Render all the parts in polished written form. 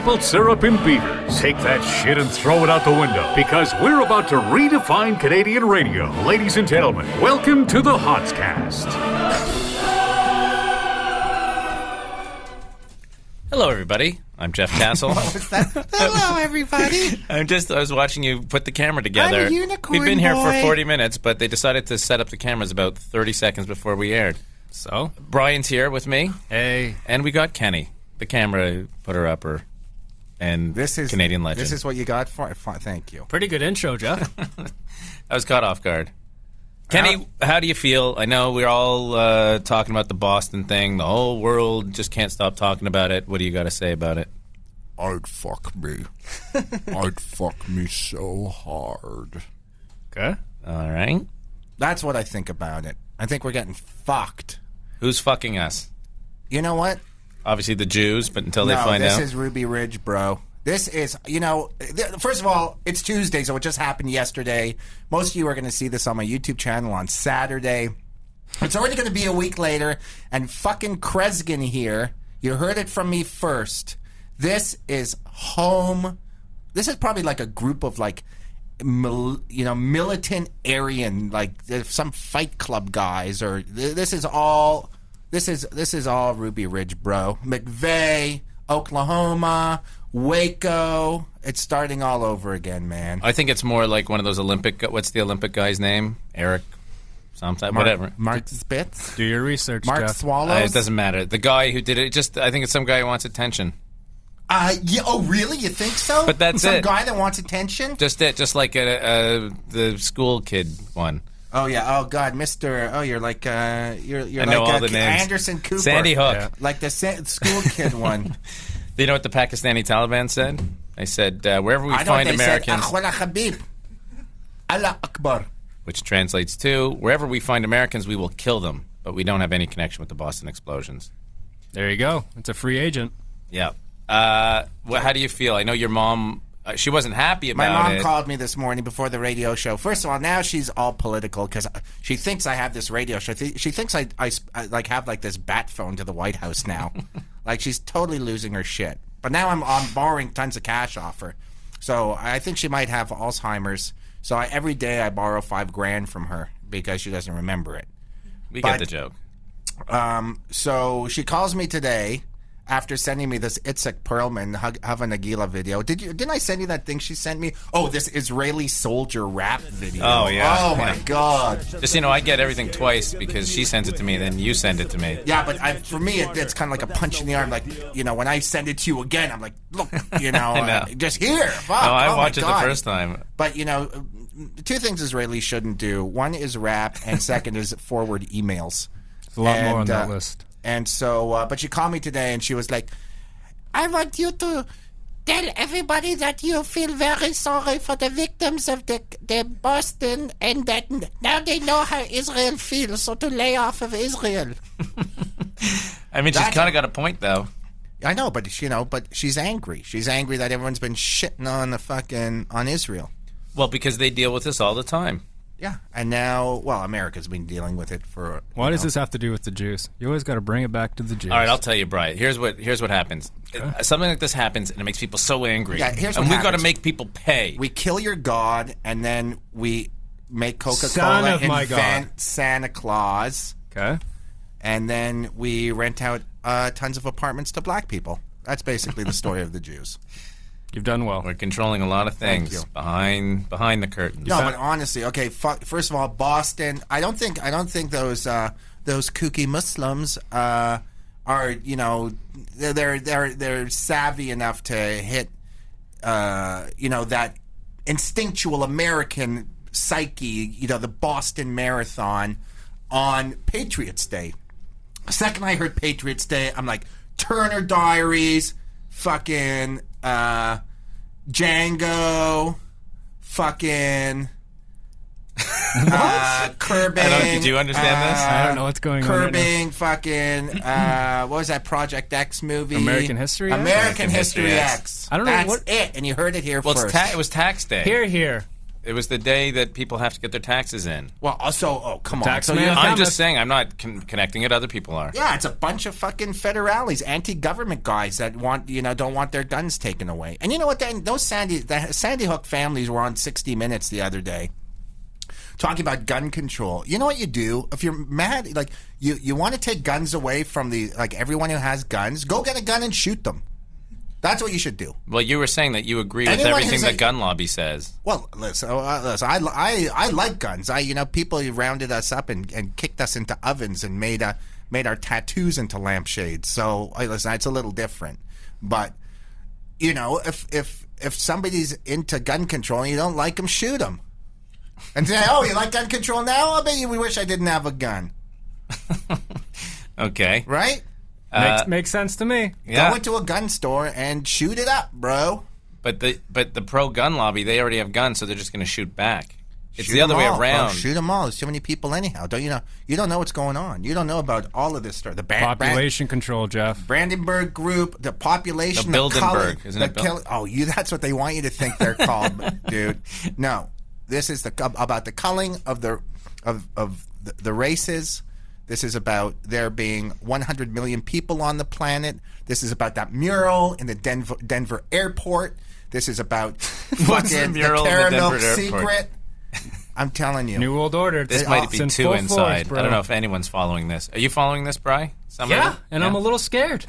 maple syrup and beavers. Take that shit and throw it out the window, because we're about to redefine Canadian radio. Ladies and gentlemen, welcome to the Hotz Cast. Hello, everybody. I'm Jeff Castle. What was that? Hello, everybody. I was watching you put the camera together. I'm a unicorn We've been here boy. for 40 minutes, but they decided to set up the cameras about 30 seconds before we aired. So? Brian's here with me. Hey. And we got Kenny, the camera putter-upper, and Canadian legend. This is what you got for? Thank you. Pretty good intro, Jeff. I was caught off guard. Kenny, how do you feel? I know we're all talking about the Boston thing. The whole world just can't stop talking about it. What do you got to say about it? I'd fuck me. I'd fuck me so hard. Okay. All right. That's what I think about it. I think we're getting fucked. Who's fucking us? You know what? Obviously the Jews, but until they find this out. is Ruby Ridge, bro. This is, first of all, it's Tuesday, so it just happened yesterday. Most of you are going to see this on my YouTube channel on Saturday. It's already going to be a week later, and fucking Kresgen here, you heard it from me first. This is home. This is probably like a group of militant Aryan, like some Fight Club guys, or this is all Ruby Ridge, bro. McVeigh, Oklahoma, Waco. It's starting all over again, man. I think it's more like one of those Olympic. What's the Olympic guy's name? Eric, something, whatever. Mark Spitz. Do your research, Mark Jeff. Swallows. It doesn't matter. The guy who did it. I think it's some guy who wants attention. Yeah. Oh, really? You think so? But that's some it. Guy that wants attention. Just like the school kid one. Oh yeah. Oh God, Mister. Oh, you're like you're I know like all the names. Anderson Cooper. Sandy Hook. Yeah. Like the school kid one. Do you know what the Pakistani Taliban said? They said wherever we I find know they Americans, said, Akhwala Habib. Allah Akbar. which translates to wherever we find Americans, we will kill them. But we don't have any connection with the Boston explosions. There you go. It's a free agent. Yeah. How do you feel? I know your mom. She wasn't happy about it. My mom called me this morning before the radio show. First of all, now she's all political because she thinks I have this radio show. She thinks I like have like this bat phone to the White House now. Like she's totally losing her shit. But now I'm borrowing tons of cash off her. So I think she might have Alzheimer's. So every day I borrow $5,000 from her because she doesn't remember it. We get the joke. So she calls me today after sending me this Itzhak Perlman Hava Nagila video. Didn't I send you that thing she sent me? Oh, this Israeli soldier rap video. Oh, yeah. Oh, my God. Just, I get everything twice because she sends it to me and then you send it to me. Yeah, but for me, it's kind of like a punch in the arm. Like, when I send it to you again, I'm like, look, just here. Fuck. No, I oh watched my it God. the first time. But, two things Israelis shouldn't do. One is rap, and second is forward emails. There's a lot more on that list. And so, but she called me today and she was like, I want you to tell everybody that you feel very sorry for the victims of the Boston and that now they know how Israel feels, so to lay off of Israel. I mean, she's kind of got a point, though. I know, but she's angry. She's angry that everyone's been shitting on Israel. Well, because they deal with this all the time. Yeah, and now, America's been dealing with it for. Why does this have to do with the Jews? You always got to bring it back to the Jews. All right, I'll tell you, Brian. Here's what happens. Okay. Something like this happens, and it makes people so angry. Yeah, here's what and we've got to happens. make people pay. We kill your God, and then we make Coca-Cola invent Santa Claus. Okay. And then we rent out tons of apartments to black people. That's basically the story of the Jews. You've done well. We're controlling a lot of things behind the curtains. No, but honestly, okay. First of all, Boston. I don't think those kooky Muslims are they're savvy enough to hit that instinctual American psyche. The Boston Marathon on Patriots Day. The second I heard Patriots Day, I'm like Turner Diaries, fucking. Django, fucking curbing. Do you understand this? I don't know what's going on. Curbing, fucking. What was that Project X movie? American History X? American History X. I don't know That's it, and you heard it here first. It was tax day. Here. It was the day that people have to get their taxes in. Well, also, come on. tax So man. you- I'm just saying, I'm not connecting it. Other people are. Yeah, it's a bunch of fucking federales, anti-government guys that don't want their guns taken away. And you know what? The Sandy Hook families were on 60 Minutes the other day talking about gun control. You know what you do if you're mad? Like you want to take guns away from everyone who has guns. Go get a gun and shoot them. That's what you should do. Well, you were saying that you agree with Anyone everything who's the a- gun lobby says. Well, listen. I like guns. People rounded us up and kicked us into ovens and made our tattoos into lampshades. So listen, it's a little different. But if somebody's into gun control and you don't like them, shoot them. And say, oh, you like gun control now? I bet you wish I didn't have a gun. Okay. Right? Makes sense to me. Yeah. Go into a gun store and shoot it up, bro. But the pro-gun lobby, they already have guns, so they're just going to shoot back. It's Shoot the other 'em way all, bro. around. Shoot them all. There's too many people anyhow. Don't you know? You don't know what's going on. You don't know about all of this stuff. The Population control, Jeff. Brandenburg Group, the population, The the culling, Bilderberg, isn't it that's what they want you to think they're called, dude. No, this is about the culling of the races. This is about there being 100 million people on the planet. This is about that mural in the Denver airport. This is about What's the fucking mural the in the caramel Denver airport? secret. I'm telling you. New World Order. This It's might be in too full inside. force, bro. I don't know if anyone's following this. Are you following this, Bri? Somebody? Yeah, and I'm a little scared.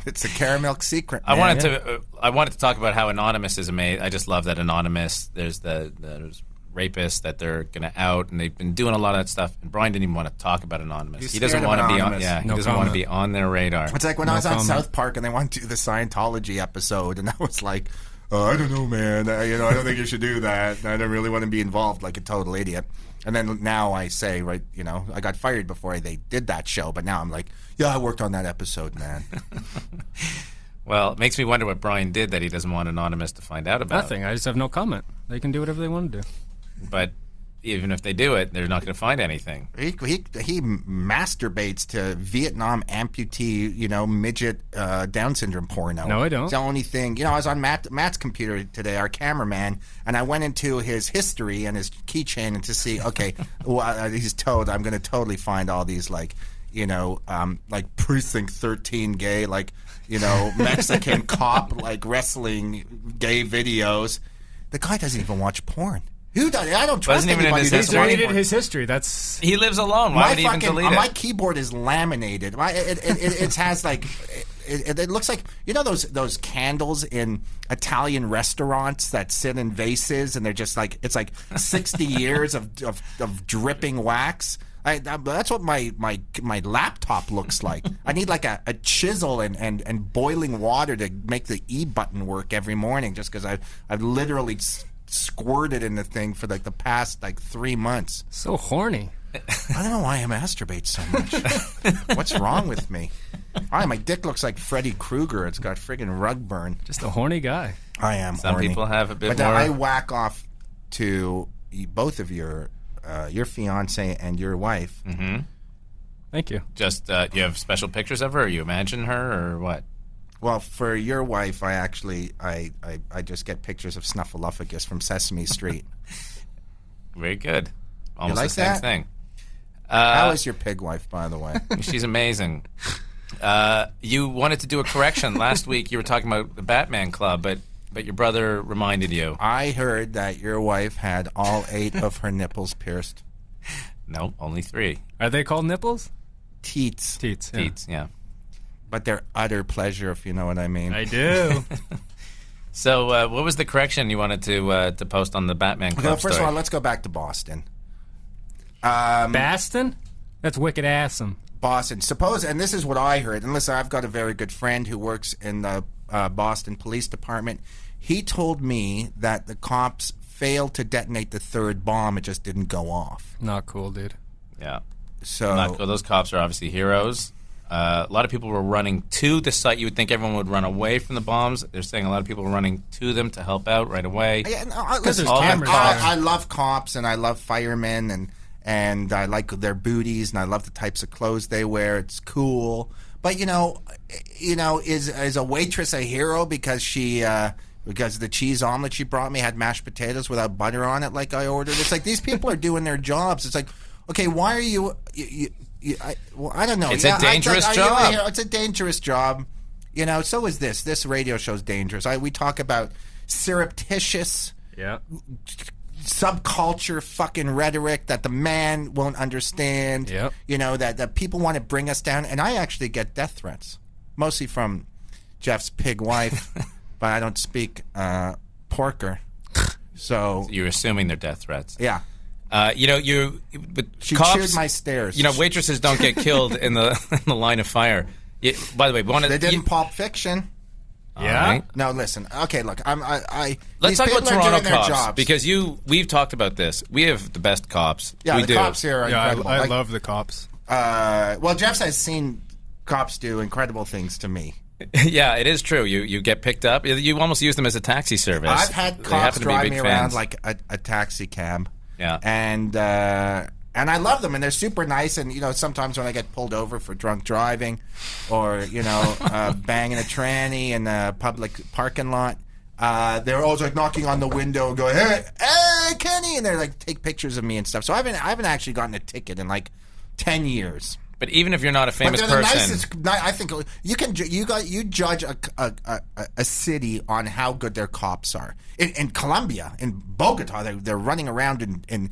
It's a caramel secret. I man. wanted to talk about how Anonymous is amazing. I just love that Anonymous. There's there's rapists that they're going to out, and they've been doing a lot of that stuff. And Brian didn't even want to talk about Anonymous. He's He doesn't scared of want to be on. Anonymous. Yeah, he No doesn't want to comment. be on their radar. It's like when I No was on comment. South Park and they wanted to do the Scientology episode, and I was like, oh, I don't know, man. I don't think you should do that. I don't really want to be involved like a total idiot. And then now I say, right, I got fired before they did that show, but now I'm like, yeah, I worked on that episode, man. Well, it makes me wonder what Brian did that he doesn't want Anonymous to find out about. Nothing. I just have no comment. They can do whatever they want to do. But even if they do it, they're not going to find anything. He masturbates to Vietnam amputee, midget Down syndrome porno. No, I don't. It's the only thing. I was on Matt's computer today, our cameraman, and I went into his history and his keychain and to see, okay, he's told I'm going to totally find all these like Precinct 13 gay, Mexican cop, wrestling gay videos. The guy doesn't even watch porn. Who does? I don't trust Wasn't even in anybody his who He's doesn't watch deleted porn. his history. That's He lives alone. Why would he even delete it? My keyboard is laminated. It has it looks like those candles in Italian restaurants that sit in vases and they're just it's like 60 years of dripping wax. That's what my laptop looks like. I need like a chisel and boiling water to make the E button work every morning just because I've literally squirted in the thing for the past 3 months. so horny. I don't know why I masturbate so much. What's wrong with me? My dick looks like Freddy Krueger. It's got friggin' rug burn. Just a horny guy. I am Some horny. people have a bit But more. I whack off to both of your fiance and your wife. Mm-hmm. Thank you. Just you have special pictures of her, or you imagine her, or what? Well, for your wife, I just get pictures of Snuffleupagus from Sesame Street. Very good. Almost like the same that? thing. How is your pig wife, by the way? She's amazing. You wanted to do a correction last week. You were talking about the Batman Club, but your brother reminded you. I heard that your wife had all 8 of her nipples pierced. No, only 3. Are they called nipples? Teats. Teats. Yeah. Teats, yeah. But they're utter pleasure, if you know what I mean. I do. So, what was the correction you wanted to post on the Batman Club Well, first story? of all, let's go back to Boston. Baston? That's wicked awesome. Boston. And this is what I heard, and listen, I've got a very good friend who works in the Boston Police Department. He told me that the cops failed to detonate the 3rd bomb. It just didn't go off. Not cool, dude. Yeah. So Not cool. Those cops are obviously heroes. A lot of people were running to the site. You would think everyone would run away from the bombs. They're saying a lot of people were running to them to help out right away. Yeah, no, listen, there's cameras there. I love cops and I love firemen and I like their booties and I love the types of clothes they wear. It's cool. But is a waitress a hero because she because the cheese omelet she brought me had mashed potatoes without butter on it like I ordered. It's like these people are doing their jobs. It's like, okay, why are you I don't know. It's a dangerous job. It's a dangerous job. You know, so is this. This radio show's dangerous. We talk about surreptitious subculture fucking rhetoric that the man won't understand. Yep. You know, that people want to bring us down. And I actually get death threats, mostly from Jeff's pig wife, but I don't speak porker. So You're assuming they're death threats. yeah. But She cops, chewed my stairs. You know, waitresses don't get killed in the line of fire. By the way, They did in Pulp Fiction. Yeah? right. No, listen. Okay, look. Let's these talk about people are Toronto doing their cops jobs. because we've talked about this. We have the best cops. Yeah, we the do. cops here are Yeah, incredible. I Like, love the cops. well, Jeff has seen cops do incredible things to me. Yeah, it is true. You get picked up. You almost use them as a taxi service. I've had They cops happen to be drive big me fans. around like a taxi cab. Yeah. And I love them, and they're super nice. And you know, sometimes when I get pulled over for drunk driving, or you know, banging a tranny in a public parking lot, they're always like knocking on the window, and going, "Hey, Kenny!" And they're like take pictures of me and stuff. So I haven't actually gotten a ticket in like 10 years. But even if you're not a famous But they're the person, nicest. I think you judge a city on how good their cops are. In Colombia, in Bogota, they're running around in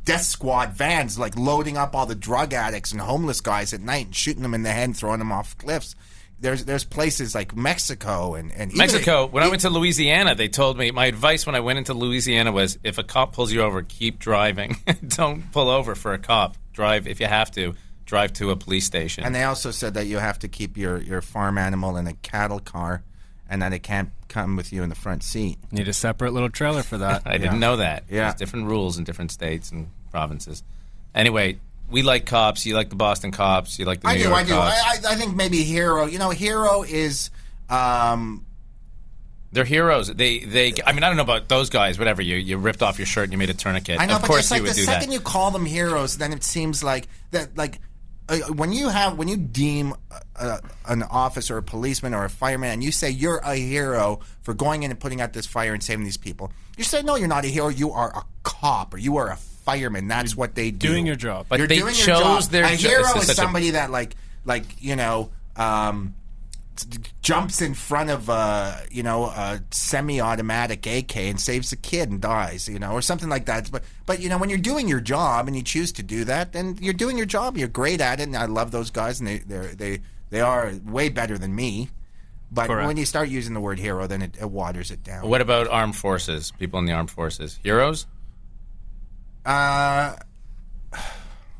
death squad vans, like loading up all the drug addicts and homeless guys at night and shooting them in the head and throwing them off cliffs. There's places like Mexico and even Mexico. When I went to Louisiana, they told me my advice when I went into Louisiana was: if a cop pulls you over, keep driving. Don't pull over for a cop. Drive if you have to. Drive to a police station. And they also said that you have to keep your farm animal in a cattle car, and that it can't come with you in the front seat. Need a separate little trailer for that. I didn't know that. Yeah. There's different rules in different states and provinces. Anyway, we like cops. You like the Boston cops. You like the New York I do. cops. I think maybe Hero. You know, Hero is. They're heroes. They. I mean, I don't know about those guys. Whatever. You ripped off your shirt and you made a tourniquet. I know, of but course it's like you would the do second that. you call them heroes, then it seems like that. Like when you deem an officer, or a policeman, or a fireman, and you say you're a hero for going in and putting out this fire and saving these people, you say no, you're not a hero. You are a cop, or you are a fireman. That's what they do. Doing your job. But You're they doing your chose job. their A hero This is such somebody that jumps in front of a semi-automatic AK and saves a kid and dies, or something like that. But when you're doing your job and you choose to do that, then you're doing your job. You're great at it, and I love those guys, and they are way better than me. But Correct. when you start using the word hero, then it waters it down. What about armed forces? People in the armed forces, heroes?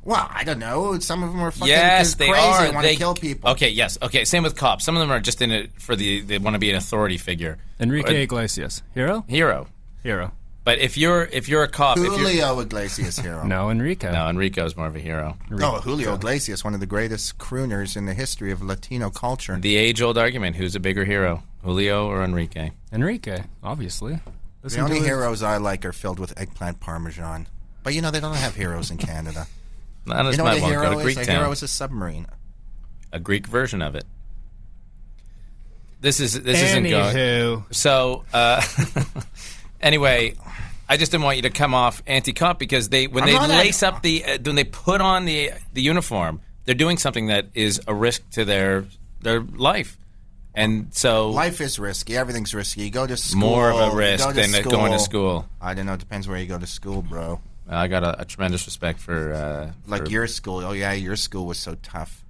Well, I don't know. Some of them are fucking Yes, they crazy are. and want to kill people. Okay, yes. Okay, same with cops. Some of them are just in it for they want to be an authority figure. Enrique Iglesias. Hero? Hero. Hero. But if you're a cop, Julio Iglesias hero. No, Enrique. no, Enrico's more of a hero. No, Julio Iglesias, one of the greatest crooners in the history of Latino culture. The age-old argument: who's a bigger hero, Julio or Enrique? Enrique, obviously. The only heroes I like are filled with eggplant parmesan. But they don't have heroes in Canada. Not as You know what much. a Won't go hero to is? Greek A town. hero is a submarine. A Greek version of it. This isn't going. Anywho. So, anyway, I just didn't want you to come off anti-cop because when they put on the uniform, they're doing something that is a risk to their life, and so Life is risky. Everything's risky. You go to school. more of a you risk go to than going to school. I don't know. It depends where you go to school, bro. I got a tremendous respect for Your school. Oh, yeah, your school was so tough.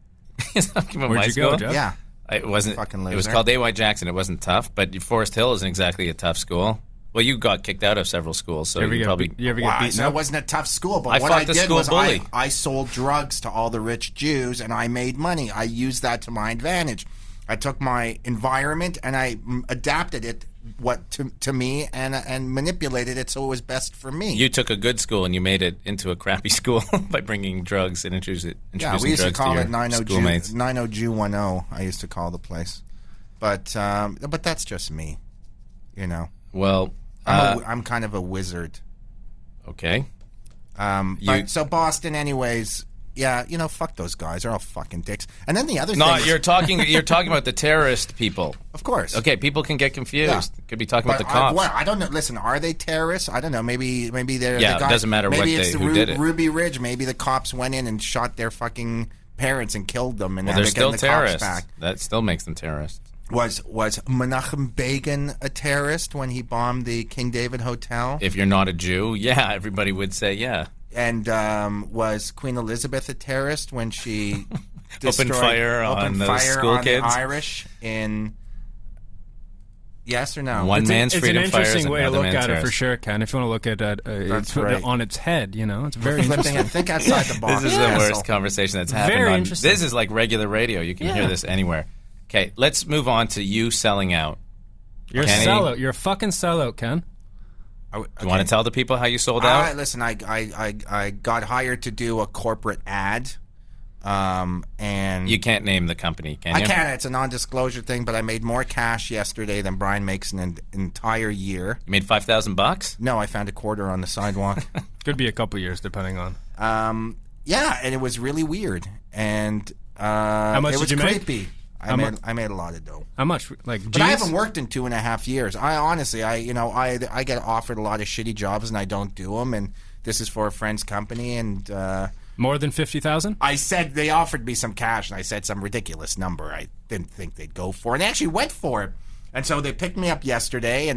Where'd you go, Jeff? Yeah. It wasn't. Fucking It was loser. called A.Y. Jackson. It wasn't tough, but Forest Hill isn't exactly a tough school. Well, you got kicked out of several schools, so You ever you get, probably. you ever get Wow, beaten so up? it wasn't a tough school, but I what fought I the did school was bully. I sold drugs to all the rich Jews, and I made money. I used that to my advantage. I took my environment and I adapted it to me and manipulated it so it was best for me. You took a good school and you made it into a crappy school by bringing drugs and introducing Yeah, we used to drugs call to it your 90 schoolmates. 90 Jew 10. I used to call the place, but that's just me, Well, I'm kind of a wizard. okay. So Boston, anyways. yeah, fuck those guys. They're all fucking dicks. And then the other thing. No, you're talking about the terrorist people. Of course. Okay, people can get confused. Yeah. Could be talking about the cops. I don't know. Listen, are they terrorists? I don't know. Maybe they're. Yeah, the guy, it doesn't matter maybe who did it. Ruby Ridge. Maybe the cops went in and shot their fucking parents and killed them, and now they're they're still getting the terrorists. cops back. That still makes them terrorists. Was Menachem Begin a terrorist when he bombed the King David Hotel? If you're not a Jew, yeah, everybody would say yeah. And was Queen Elizabeth a terrorist when she opened fire on those school kids? The Irish in... Yes or no? One man's freedom fire is It's an interesting way to another look man's at it for terrorist. sure, Ken. If you want to look at it That's right. on its head, it's very interesting. Think outside the box. This is the worst conversation that's happened. Very on, interesting. This is like regular radio. You can hear this anywhere. Okay, let's move on to you selling out. You're a sellout. You're a fucking sellout, Ken. Do you want to tell the people how you sold out? Listen, I got hired to do a corporate ad. And you can't name the company, can you? I can't. It's a non-disclosure thing, but I made more cash yesterday than Brian makes in an entire year. You made $5,000? No, I found a quarter on the sidewalk. Could be a couple years, depending on. Yeah, and it was really weird, and how much it was did you creepy. make? I made a lot of dough. How much? Like, but I haven't worked in 2.5 years. I honestly, I get offered a lot of shitty jobs and I don't do them. And this is for a friend's company. And more than 50,000? I said they offered me some cash, and I said some ridiculous number I didn't think they'd go for, and they actually went for it. And so they picked me up yesterday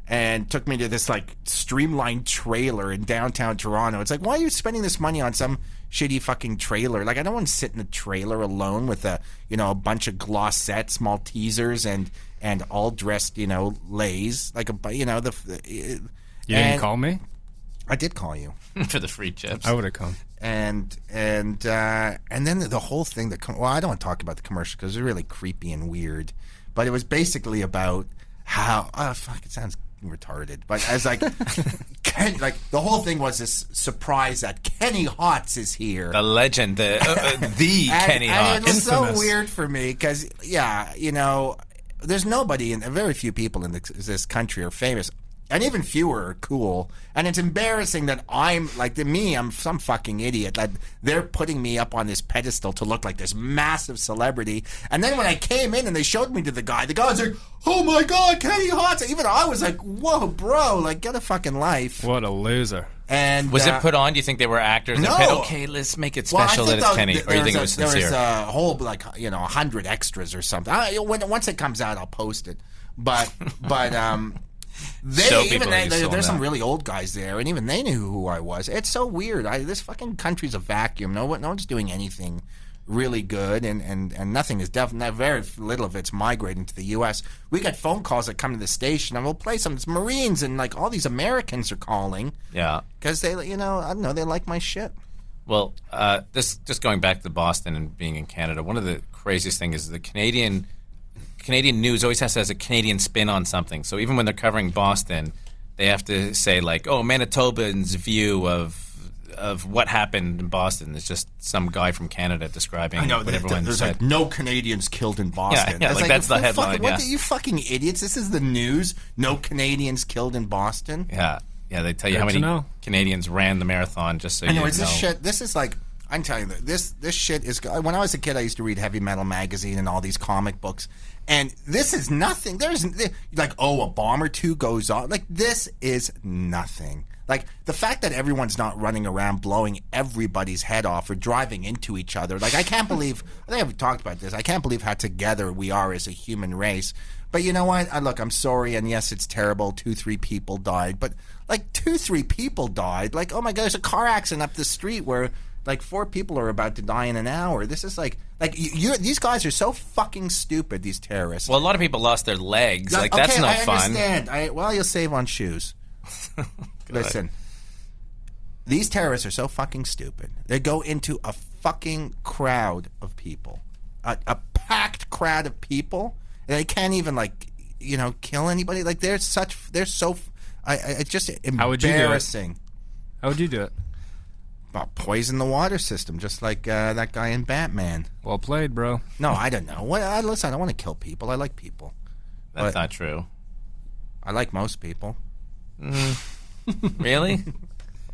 and took me to this like streamlined trailer in downtown Toronto. It's like, why are you spending this money on some shitty fucking trailer? Like, I don't want to sit in a trailer alone with a bunch of glossettes, Maltesers, and all dressed lays like You didn't call me? I did call you for the free chips. I would have come. And then the whole thing I don't want to talk about the commercial because it's really creepy and weird, but it was basically about how it sounds retarded, but as like the whole thing was this surprise that Kenny Hotz is here, the legend, the Kenny Hotz. And it was so weird for me because there's nobody and very few people in this country are famous. And even fewer are cool. And it's embarrassing that I'm some fucking idiot. That they're putting me up on this pedestal to look like this massive celebrity. And then when I came in and they showed me to the guy was like, oh my God, Kenny Hotz. Even I was like, whoa, bro, like, get a fucking life. What a loser. And was it put on? Do you think they were actors? No. Said, okay, let's make it special that it's Kenny. Or you think it was sincere? There was a whole, 100 extras or something. Once it comes out, I'll post it. But there's some really old guys there, and even they knew who I was. It's so weird. This fucking country's a vacuum. No one's doing anything really good, and nothing is definitely, very little of it's migrating to the U.S. We get phone calls that come to the station, and we'll play some. It's Marines, and like all these Americans are calling. Yeah, because they, I don't know, they like my shit. Well, just going back to Boston and being in Canada, one of the craziest things is the Canadian news always has a Canadian spin on something. So even when they're covering Boston, they have to say like, "Oh, Manitobans' view of what happened in Boston." It's just some guy from Canada describing what everyone there's said. Like no Canadians killed in Boston. Yeah, that's the headline. What you fucking idiots? This is the news. No Canadians killed in Boston. Yeah, they tell you how many Canadians ran the marathon just so you know. This shit. This is like. I'm telling you, this shit is. When I was a kid, I used to read Heavy Metal magazine and all these comic books, and this is nothing. There's like, a bomb or two goes off. Like, this is nothing. Like, the fact that everyone's not running around blowing everybody's head off or driving into each other. Like, I can't believe. I think I've talked about this. I can't believe how together we are as a human race. But you know what? Look, I'm sorry, and yes, it's terrible. 2-3 people died, but like 2-3 people died. Like, oh my God, there's a car accident up the street where. Like 4 people are about to die in an hour. This is like these guys are so fucking stupid. These terrorists. Well, a lot of people lost their legs. Like, that's no fun. I understand. Well, you'll save on shoes. Listen, these terrorists are so fucking stupid. They go into a fucking crowd of people, a packed crowd of people, and they can't even kill anybody. Like they're so. It's just embarrassing. How would you do it? Poison the water system, just like that guy in Batman. Well played, bro. No, I don't know. Listen, I don't want to kill people. I like people. That's not true. I like most people. Really?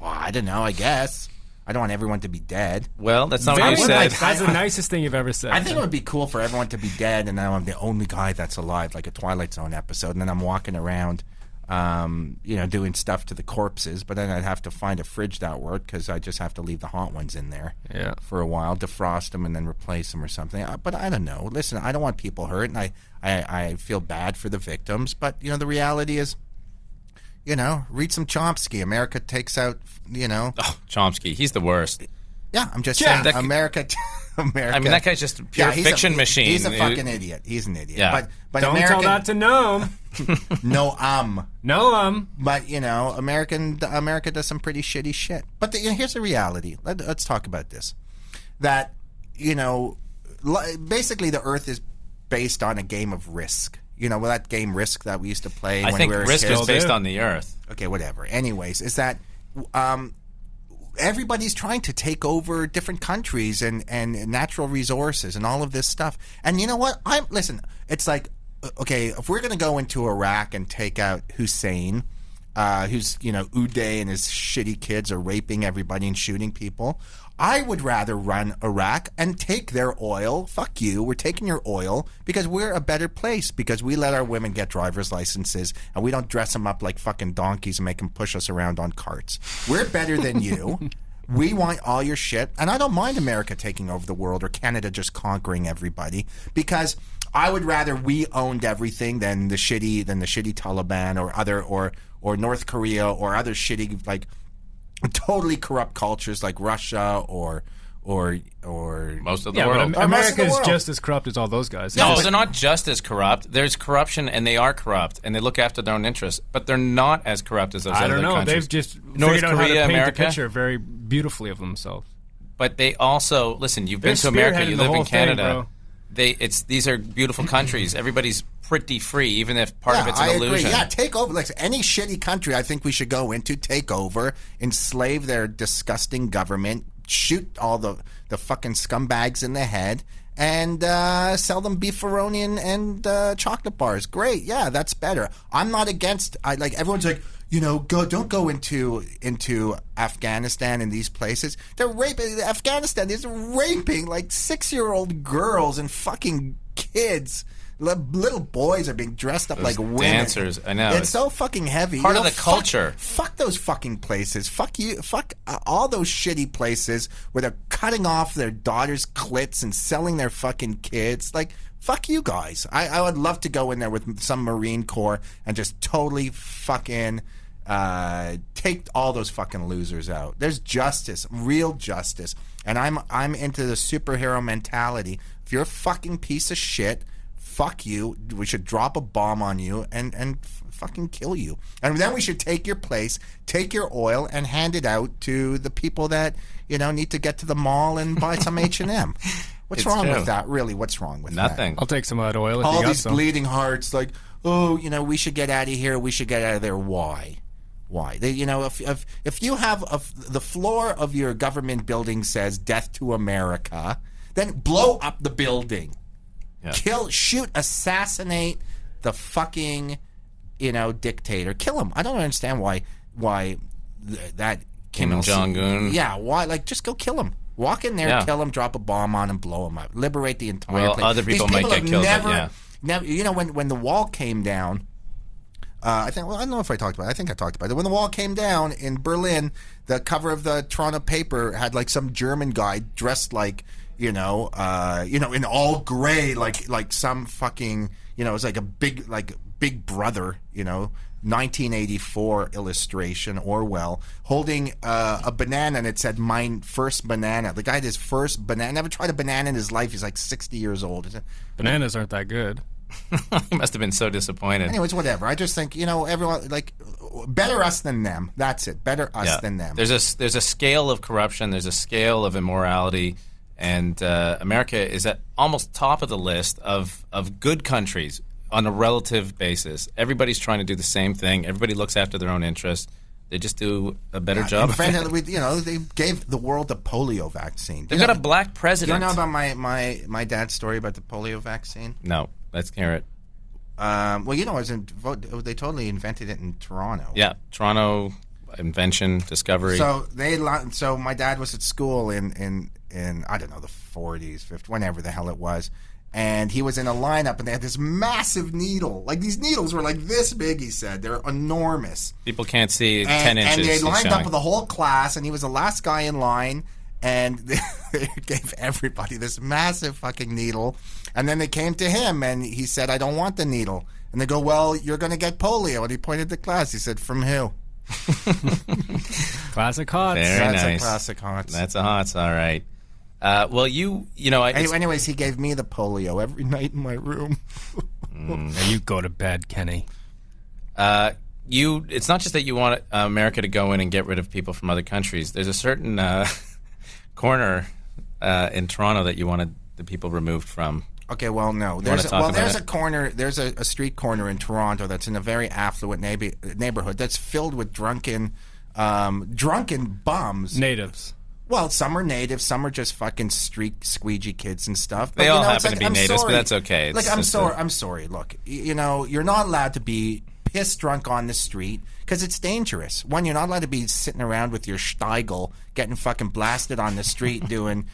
Well, I don't know, I guess. I don't want everyone to be dead. Well, that's not Very what you nice. said. That's the nicest thing you've ever said. I think it would be cool for everyone to be dead, and now I'm the only guy that's alive, like a Twilight Zone episode. And then I'm walking around, doing stuff to the corpses. But then I'd have to find a fridge that worked because I just have to leave the hot ones in there for a while, defrost them, and then replace them or something. But I don't know. Listen, I don't want people hurt, and I feel bad for the victims. But the reality is, read some Chomsky. America takes out, Oh, Chomsky, he's the worst. Yeah, I'm just saying, America. I mean, that guy's just a pure fiction machine. He's a fucking idiot. He's an idiot. Yeah. But don't tell that to Noam. No. But America does some pretty shitty shit. But here's the reality. Let's talk about this. That basically the Earth is based on a game of Risk. That game Risk that we used to play. I think Risk is based on the Earth. Okay, whatever. Anyways, is that everybody's trying to take over different countries and natural resources and all of this stuff. And you know what? Listen, it's like, okay, if we're going to go into Iraq and take out Hussein, who's, Uday and his shitty kids are raping everybody and shooting people, I would rather run Iraq and take their oil. Fuck you. We're taking your oil because we're a better place because we let our women get driver's licenses and we don't dress them up like fucking donkeys and make them push us around on carts. We're better than you. We want all your shit. And I don't mind America taking over the world or Canada just conquering everybody because I would rather we owned everything than the shitty Taliban or North Korea or other shitty like totally corrupt cultures like Russia or most of the world. But America is just as corrupt as all those guys. No, they're not just as corrupt. There's corruption, and they are corrupt, and they look after their own interests. But they're not as corrupt as those other countries. I don't know. They've just North figured out Korea, how to paint America, the picture very beautifully of themselves. But they also listen. You've been to America. You live in Canada. These are beautiful countries. Everybody's pretty free, even if part of it's an illusion. Agree. Yeah, take over. Like any shitty country, I think we should go into, take over, enslave their disgusting government, shoot all the fucking scumbags in the head, and sell them beefaroni and chocolate bars. Great, yeah, that's better. I'm not against. Everyone's like, don't go into Afghanistan and these places. They're raping Afghanistan. Is raping like 6-year-old girls and fucking kids. Little boys are being dressed up like women. Dancers, I know. It's so fucking heavy. Part of the culture. Fuck those fucking places. Fuck you. Fuck all those shitty places where they're cutting off their daughters' clits and selling their fucking kids. Like, fuck you guys. I would love to go in there with some Marine Corps and just totally fucking take all those fucking losers out. There's justice, real justice. And I'm into the superhero mentality. If you're a fucking piece of shit, fuck you. We should drop a bomb on you and fucking kill you. And then we should take your place, take your oil, and hand it out to the people that need to get to the mall and buy some H&M. What's wrong with that? Really, what's wrong with that? Nothing. I'll take some of that oil if all you got these some. bleeding hearts, like, we should get out of here. We should get out of there. Why? If you have the floor of your government building says "Death to America," then blow up the building. Yeah. Kill, shoot, assassinate the fucking, dictator. Kill him. I don't understand why that Kim Jong-un. Yeah, why? Like, just go kill him. Walk in there, kill him, drop a bomb on him, blow him up. Liberate the entire place. Other people might get killed. Never, when the wall came down, I don't know if I talked about it. I think I talked about it. When the wall came down in Berlin, the cover of the Toronto paper had like some German guy dressed like, in all gray, like some fucking, it was like a Big Brother, 1984 illustration, Orwell, holding a banana, and it said, "My first banana." The guy had his first banana. Never tried a banana in his life. He's like 60 years old. Bananas aren't that good. He must have been so disappointed. Anyways, whatever. I just think, everyone, like, better us than them. That's it. Better us than them. There's a scale of corruption. There's a scale of immorality. And America is at almost top of the list of good countries on a relative basis. Everybody's trying to do the same thing. Everybody looks after their own interests. They just do a better job. They gave the world the polio vaccine. They've got a black president. Do you know about my dad's story about the polio vaccine? No. Let's hear it. They totally invented it in Toronto. Yeah, Toronto invention, discovery. So my dad was at school in I don't know, the 40s, 50s, whenever the hell it was. And he was in a lineup, and they had this massive needle. Like, these needles were like this big, he said. They're enormous. People can't see 10 inches. And they lined up with the whole class, and he was the last guy in line. And they gave everybody this massive fucking needle. And then they came to him, and he said, I don't want the needle. And they go, well, you're going to get polio. And he pointed to class. He said, from who? Classic Hotz. Very That's nice. a classic Hotz. That's a Hotz, all right. Well, you know... Anyways, he gave me the polio every night in my room. Now you go to bed, Kenny. It's not just that you want America to go in and get rid of people from other countries. There's a certain corner in Toronto that you wanted the people removed from. Okay, well, no. There's a corner. There's a street corner in Toronto that's in a very affluent neighborhood that's filled with drunken bums. Natives. Well, some are natives, some are just fucking street squeegee kids and stuff. They all happen to be natives, but that's okay. I'm sorry. Look, you're not allowed to be piss drunk on the street because it's dangerous. One, you're not allowed to be sitting around with your Steigl getting fucking blasted on the street doing,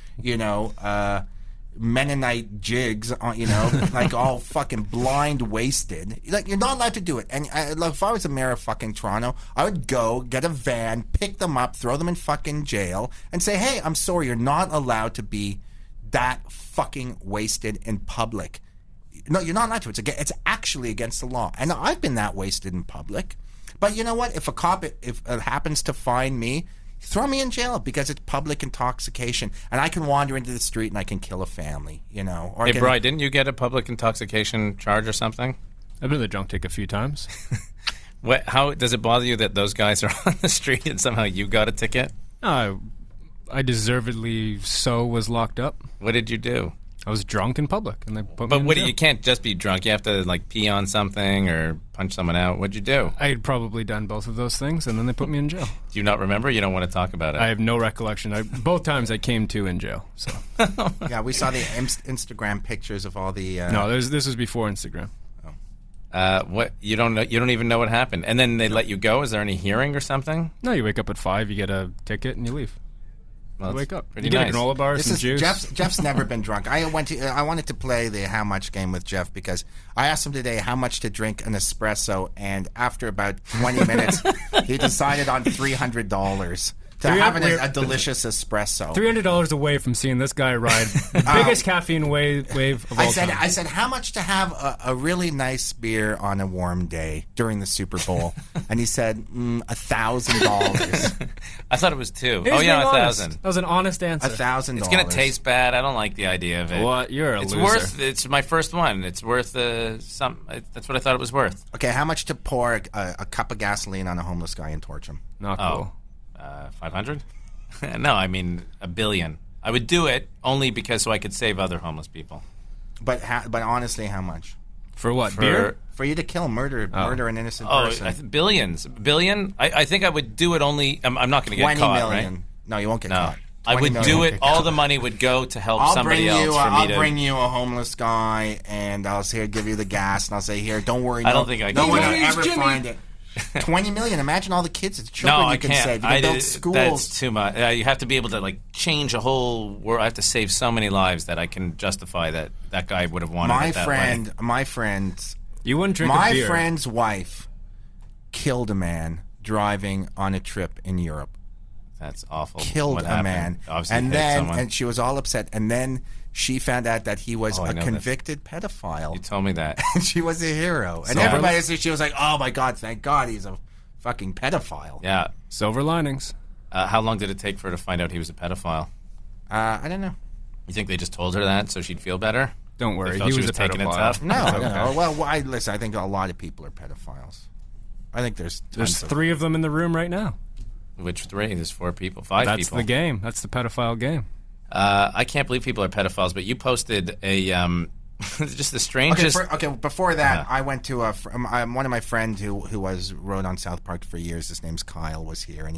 Mennonite jigs, like all fucking blind wasted. Like, you're not allowed to do it. And if I was the mayor of fucking Toronto, I would go get a van, pick them up, throw them in fucking jail, and say, hey, I'm sorry, you're not allowed to be that fucking wasted in public. No, you're not allowed to. It's actually against the law. And I've been that wasted in public. But you know what? If a cop happens to find me, throw me in jail because it's public intoxication, and I can wander into the street and I can kill a family, Or hey, Bri, didn't you get a public intoxication charge or something? I've been to the drunk tank a few times. How does it bother you that those guys are on the street and somehow you got a ticket? I deservedly so was locked up. What did you do? I was drunk in public, and they put me But in what? jail. You can't just be drunk. You have to pee on something or punch someone out. What'd you do? I had probably done both of those things, and then they put me in jail. Do you not remember? You don't want to talk about it. I have no recollection. Both times I came to in jail. So Yeah, we saw the Instagram pictures of all the... no, this was before Instagram. What? You don't know? You don't even know what happened. And then they let you go? Is there any hearing or something? No, you wake up at 5, you get a ticket, and you leave. Well, You wake up. pretty You get nice. a granola bar, some juice. Jeff's never been drunk. I wanted to play the how much game with Jeff because I asked him today how much to drink an espresso, and after about 20 minutes, he decided on $300 to have a delicious espresso. $300 away from seeing this guy ride the biggest caffeine wave of all time. I said, how much to have a really nice beer on a warm day during the Super Bowl? And he said, $1,000. I thought it was $2. He was being honest. 1,000. That was an honest answer. $1,000. It's gonna taste bad. I don't like the idea of it. What? You're a It's loser. It's my first one. It's worth some. That's what I thought it was worth. Okay, how much to pour a cup of gasoline on a homeless guy and torch him? Not cool. 500? No, I mean $1 billion. I would do it only so I could save other homeless people. But honestly, how much? For what? Beer? For you to murder an innocent Oh, person. billions. $1 billion? I think I would do it only. I'm not going to get 20 caught, million. right? No, you won't get No. caught. I would 20 do million it. won't get All caught. the money would go to help I'll somebody bring else. I'll bring you a homeless guy, and I'll say, give you the gas, and I'll say, here, don't worry. I don't think I no can one do will it. ever find it. 20 million. Imagine all the kids and children No, you I can can't. save. You can build schools. That's too much. You have to be able to change a whole world. I have to save so many lives that I can justify that guy would have wanted it that way. My friend, You wouldn't drink a beer. my friend's wife killed a man driving on a trip in Europe. That's awful. Killed What a happened? man, Obviously and hit then someone. she was all upset, and then she found out that he was I a know convicted pedophile. You told me that. She was a hero, and So- everybody she was like, "Oh my God, thank God he's a fucking pedophile." Yeah. Silver linings. How long did it take for her to find out he was a pedophile? I don't know. You think they just told her that so she'd feel better? Don't worry. They felt He she was a taking it pedophile. tough? No. Well, listen. I think a lot of people are pedophiles. I think there's There's tons of 3 of them in the room right now. Which 3? There's 4 people. 5 That's people. the game. That's the pedophile game. I can't believe people are pedophiles, but you posted a just the strangest. Before that, I went to one of my friends who rode on South Park for years. His name's Kyle. Was here, and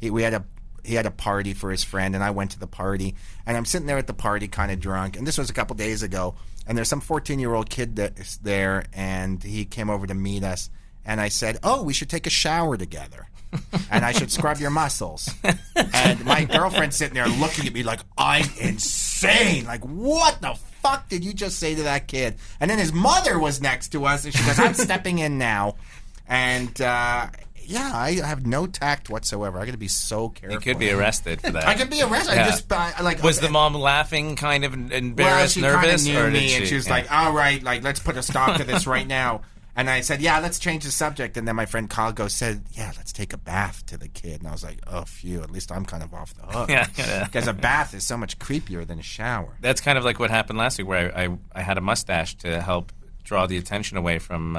he had a party for his friend, and I went to the party, and I'm sitting there at the party, kind of drunk, and this was a couple days ago, and there's some 14-year-old kid that's there, and he came over to meet us, and I said, "Oh, we should take a shower together." And I should scrub your muscles. And my girlfriend's sitting there looking at me like I'm insane. Like, what the fuck did you just say to that kid? And then his mother was next to us, and she goes, "I'm stepping in now." And I have no tact whatsoever. I got to be so careful. You could be arrested for that. I could be arrested. Yeah. Was the mom laughing, kind of embarrassed, well, nervous, she or knew did me, and she was like, "All right, like let's put a stop to this right now." And I said, "Yeah, let's change the subject." And then my friend Kyle said, "Yeah, let's take a bath to the kid." And I was like, "Oh, phew, at least I'm kind of off the hook." Yeah. Because a bath is so much creepier than a shower. That's kind of like what happened last week, where I had a mustache to help draw the attention away from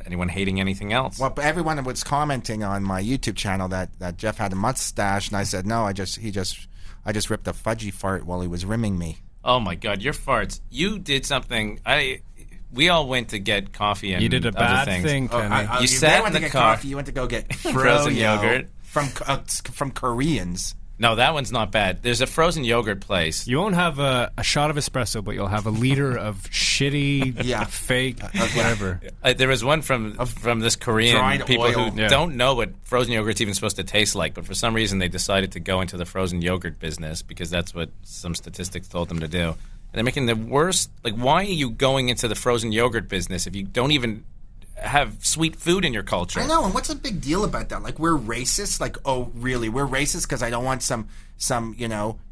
anyone hating anything else. Well, but everyone was commenting on my YouTube channel that Jeff had a mustache, and I said, "No, I just ripped a fudgy fart while he was rimming me." Oh my God, your farts! You did something. We all went to get coffee and you did a other bad things. thing, Kenny. You sat went in to the get car. coffee. You went to go get frozen yogurt from Koreans. No, that one's not bad. There's a frozen yogurt place. You won't have a shot of espresso, but you'll have a liter of shitty, fake, whatever. There was one from this Korean Dried people oil. who don't know what frozen yogurt's even supposed to taste like, but for some reason they decided to go into the frozen yogurt business because that's what some statistics told them to do. And they're making the worst. Like, why are you going into the frozen yogurt business if you don't even have sweet food in your culture? I know, and what's the big deal about that? Like, we're racist? Like, oh, really? We're racist because I don't want some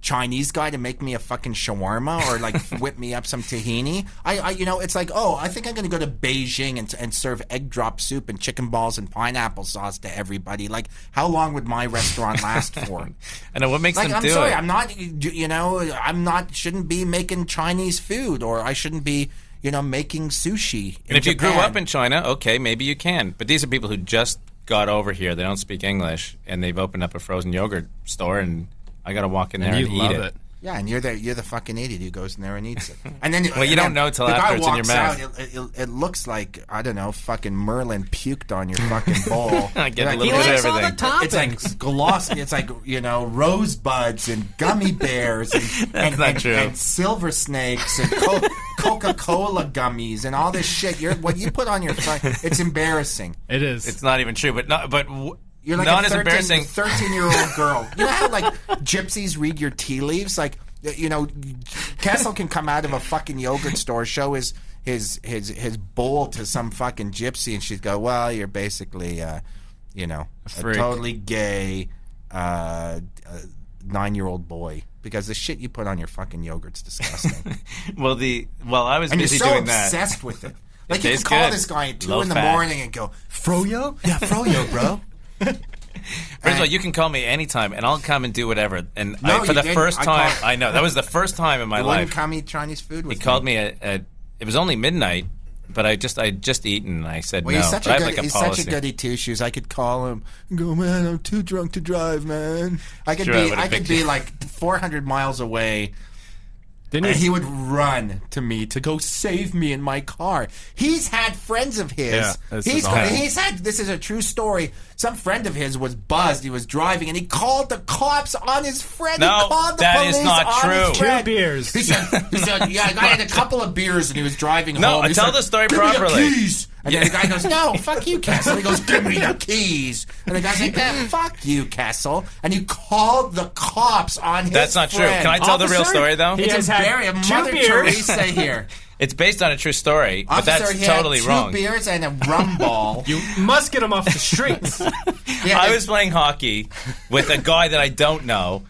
Chinese guy to make me a fucking shawarma or like whip me up some tahini. It's like, oh, I think I'm going to go to Beijing and serve egg drop soup and chicken balls and pineapple sauce to everybody. Like, how long would my restaurant last for? I know, what makes them I'm do sorry, it? I'm not, shouldn't be making Chinese food, or I shouldn't be, making sushi in And if you Japan. grew up in China, okay, maybe you can. But these are people who just got over here. They don't speak English, and they've opened up a frozen yogurt store, and I got to walk in there and you eat love it. Yeah, and you're the fucking idiot who goes in there and eats it. And then Well, you don't know till the after guy it's in your walks mouth. Out, it looks like, I don't know, fucking Merlin puked on your fucking bowl. I get Like, a little bit of everything. It's like glossy. It's like, rosebuds and gummy bears and not true. and silver snakes and Coca-Cola gummies and all this shit. What you put on your it's embarrassing. It is. It's not even true, but You're like not a as embarrassing. 13-year-old girl. You know how like gypsies read your tea leaves? Like, Kessel can come out of a fucking yogurt store, show his bowl to some fucking gypsy, and she'd go, "Well, you're basically, a totally gay 9-year-old boy." Because the shit you put on your fucking yogurt's disgusting. I was And busy you're so doing that. obsessed with it. Like, you tastes can call good. this guy at 2 Low in the fat. morning and go, "Froyo? Yeah, Froyo, bro." First of all, you can call me anytime, and I'll come and do whatever. And No, for you the didn't. first I time, called- I know that was the first time in my You wouldn't life. come eat Chinese food with He me. called me it was only midnight, but I'd just eaten, and I said Well, no. he's such But I a have good, like a he's policy. such a goody two shoes. I could call him and go, "Man, I'm too drunk to drive, man." I could Sure, I be, would've I could picked be you. like 400 miles away, Didn't and you? he would run to me to go save me in my car. He's had friends of his. Yeah, this is he's awful. had. This is a true story. Some friend of his was buzzed. He was driving, and he called the cops on his friend. No, he called the that is police not on true. his friend. 2 beers. He said, "Yeah, I had a couple of beers, and he was driving No, home." He tell said, the story "Give me the properly." keys. And then the guy goes, "No, fuck you, Castle." He goes, "Give me the keys." And the guy's like, "Fuck you, Castle." And you called the cops on his That's not true. friend. Can I tell the real Officer, story though? he It's has a had very 2 Mother beers. Teresa here. It's based on a true story, but Officer, that's he totally had 2 wrong. beers and a rum ball. You must get him off the streets. Yeah, I was playing hockey with a guy that I don't know,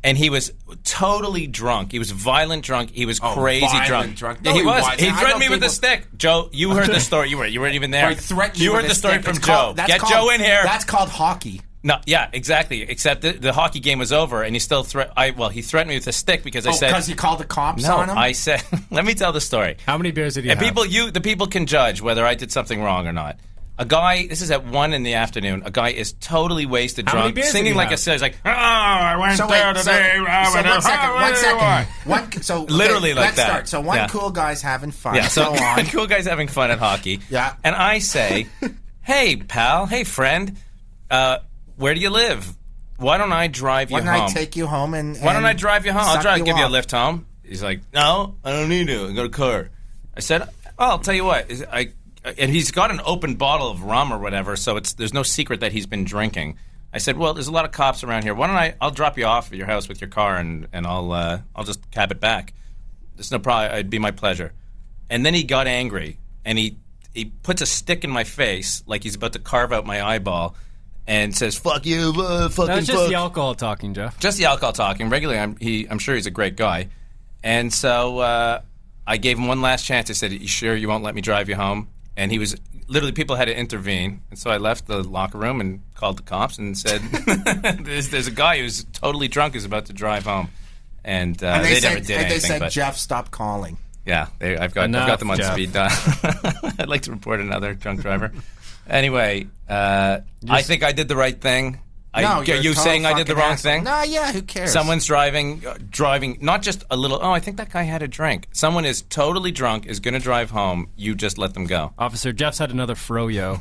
and he was totally drunk. He was violent drunk. He was crazy violent drunk. Yeah, No, he he was. wasn't. He I know threatened me with a people- stick. Joe, you heard the story. You weren't even there. Or he threatened you heard with the a story stick. from It's Joe. called- that's Get called- Joe in here. That's called hockey. No, yeah, exactly. Except the hockey game was over, and he still he threatened me with a stick because I said Because you called the cops no. on him? I said, let me tell the story. How many beers did he And have? the people can judge whether I did something wrong or not. A guy, this is at 1 in the afternoon. A guy is totally wasted, How many drunk, beers did singing he like a have? sailor. He's like, "Oh, I went So there wait, today." one second. So Literally like let's that. Start. So one Yeah. cool guy's having fun. Yeah, so Go on. cool guy's having fun at hockey. Yeah. And I say, "Hey, pal. Hey, friend. Where do you live? Why don't I drive you Why home? don't I take you home and Why don't I drive you home? I'll suck give you a off? lift home." He's like, "No, I don't need to. I got a car." I said, "Oh, I'll tell you what. and he's got an open bottle of rum or whatever, so there's no secret that he's been drinking. I said, well, there's a lot of cops around here. Why don't I'll drop you off at your house with your car, and I'll just cab it back. There's no problem. It'd be my pleasure. And then he got angry, and he puts a stick in my face like he's about to carve out my eyeball, and says, "Fuck you, fucking." That's just the alcohol talking, Jeff. Just the alcohol talking. Regularly, I'm sure he's a great guy, and so I gave him one last chance. I said, "You sure you won't let me drive you home?" And he was literally, people had to intervene, and so I left the locker room and called the cops and said, "There's a guy who's totally drunk who's about to drive home," and they never did anything. They said, but, "Jeff, stop calling." Yeah, I've got them on Jeff. speed dial. I'd like to report another drunk driver. Anyway, I think I did the right thing. No, are you saying I did the wrong asshole. thing? No, yeah, who cares? Someone's driving, not just a little, I think that guy had a drink. Someone is totally drunk, is going to drive home. You just let them go. Officer, Jeff's had another froyo.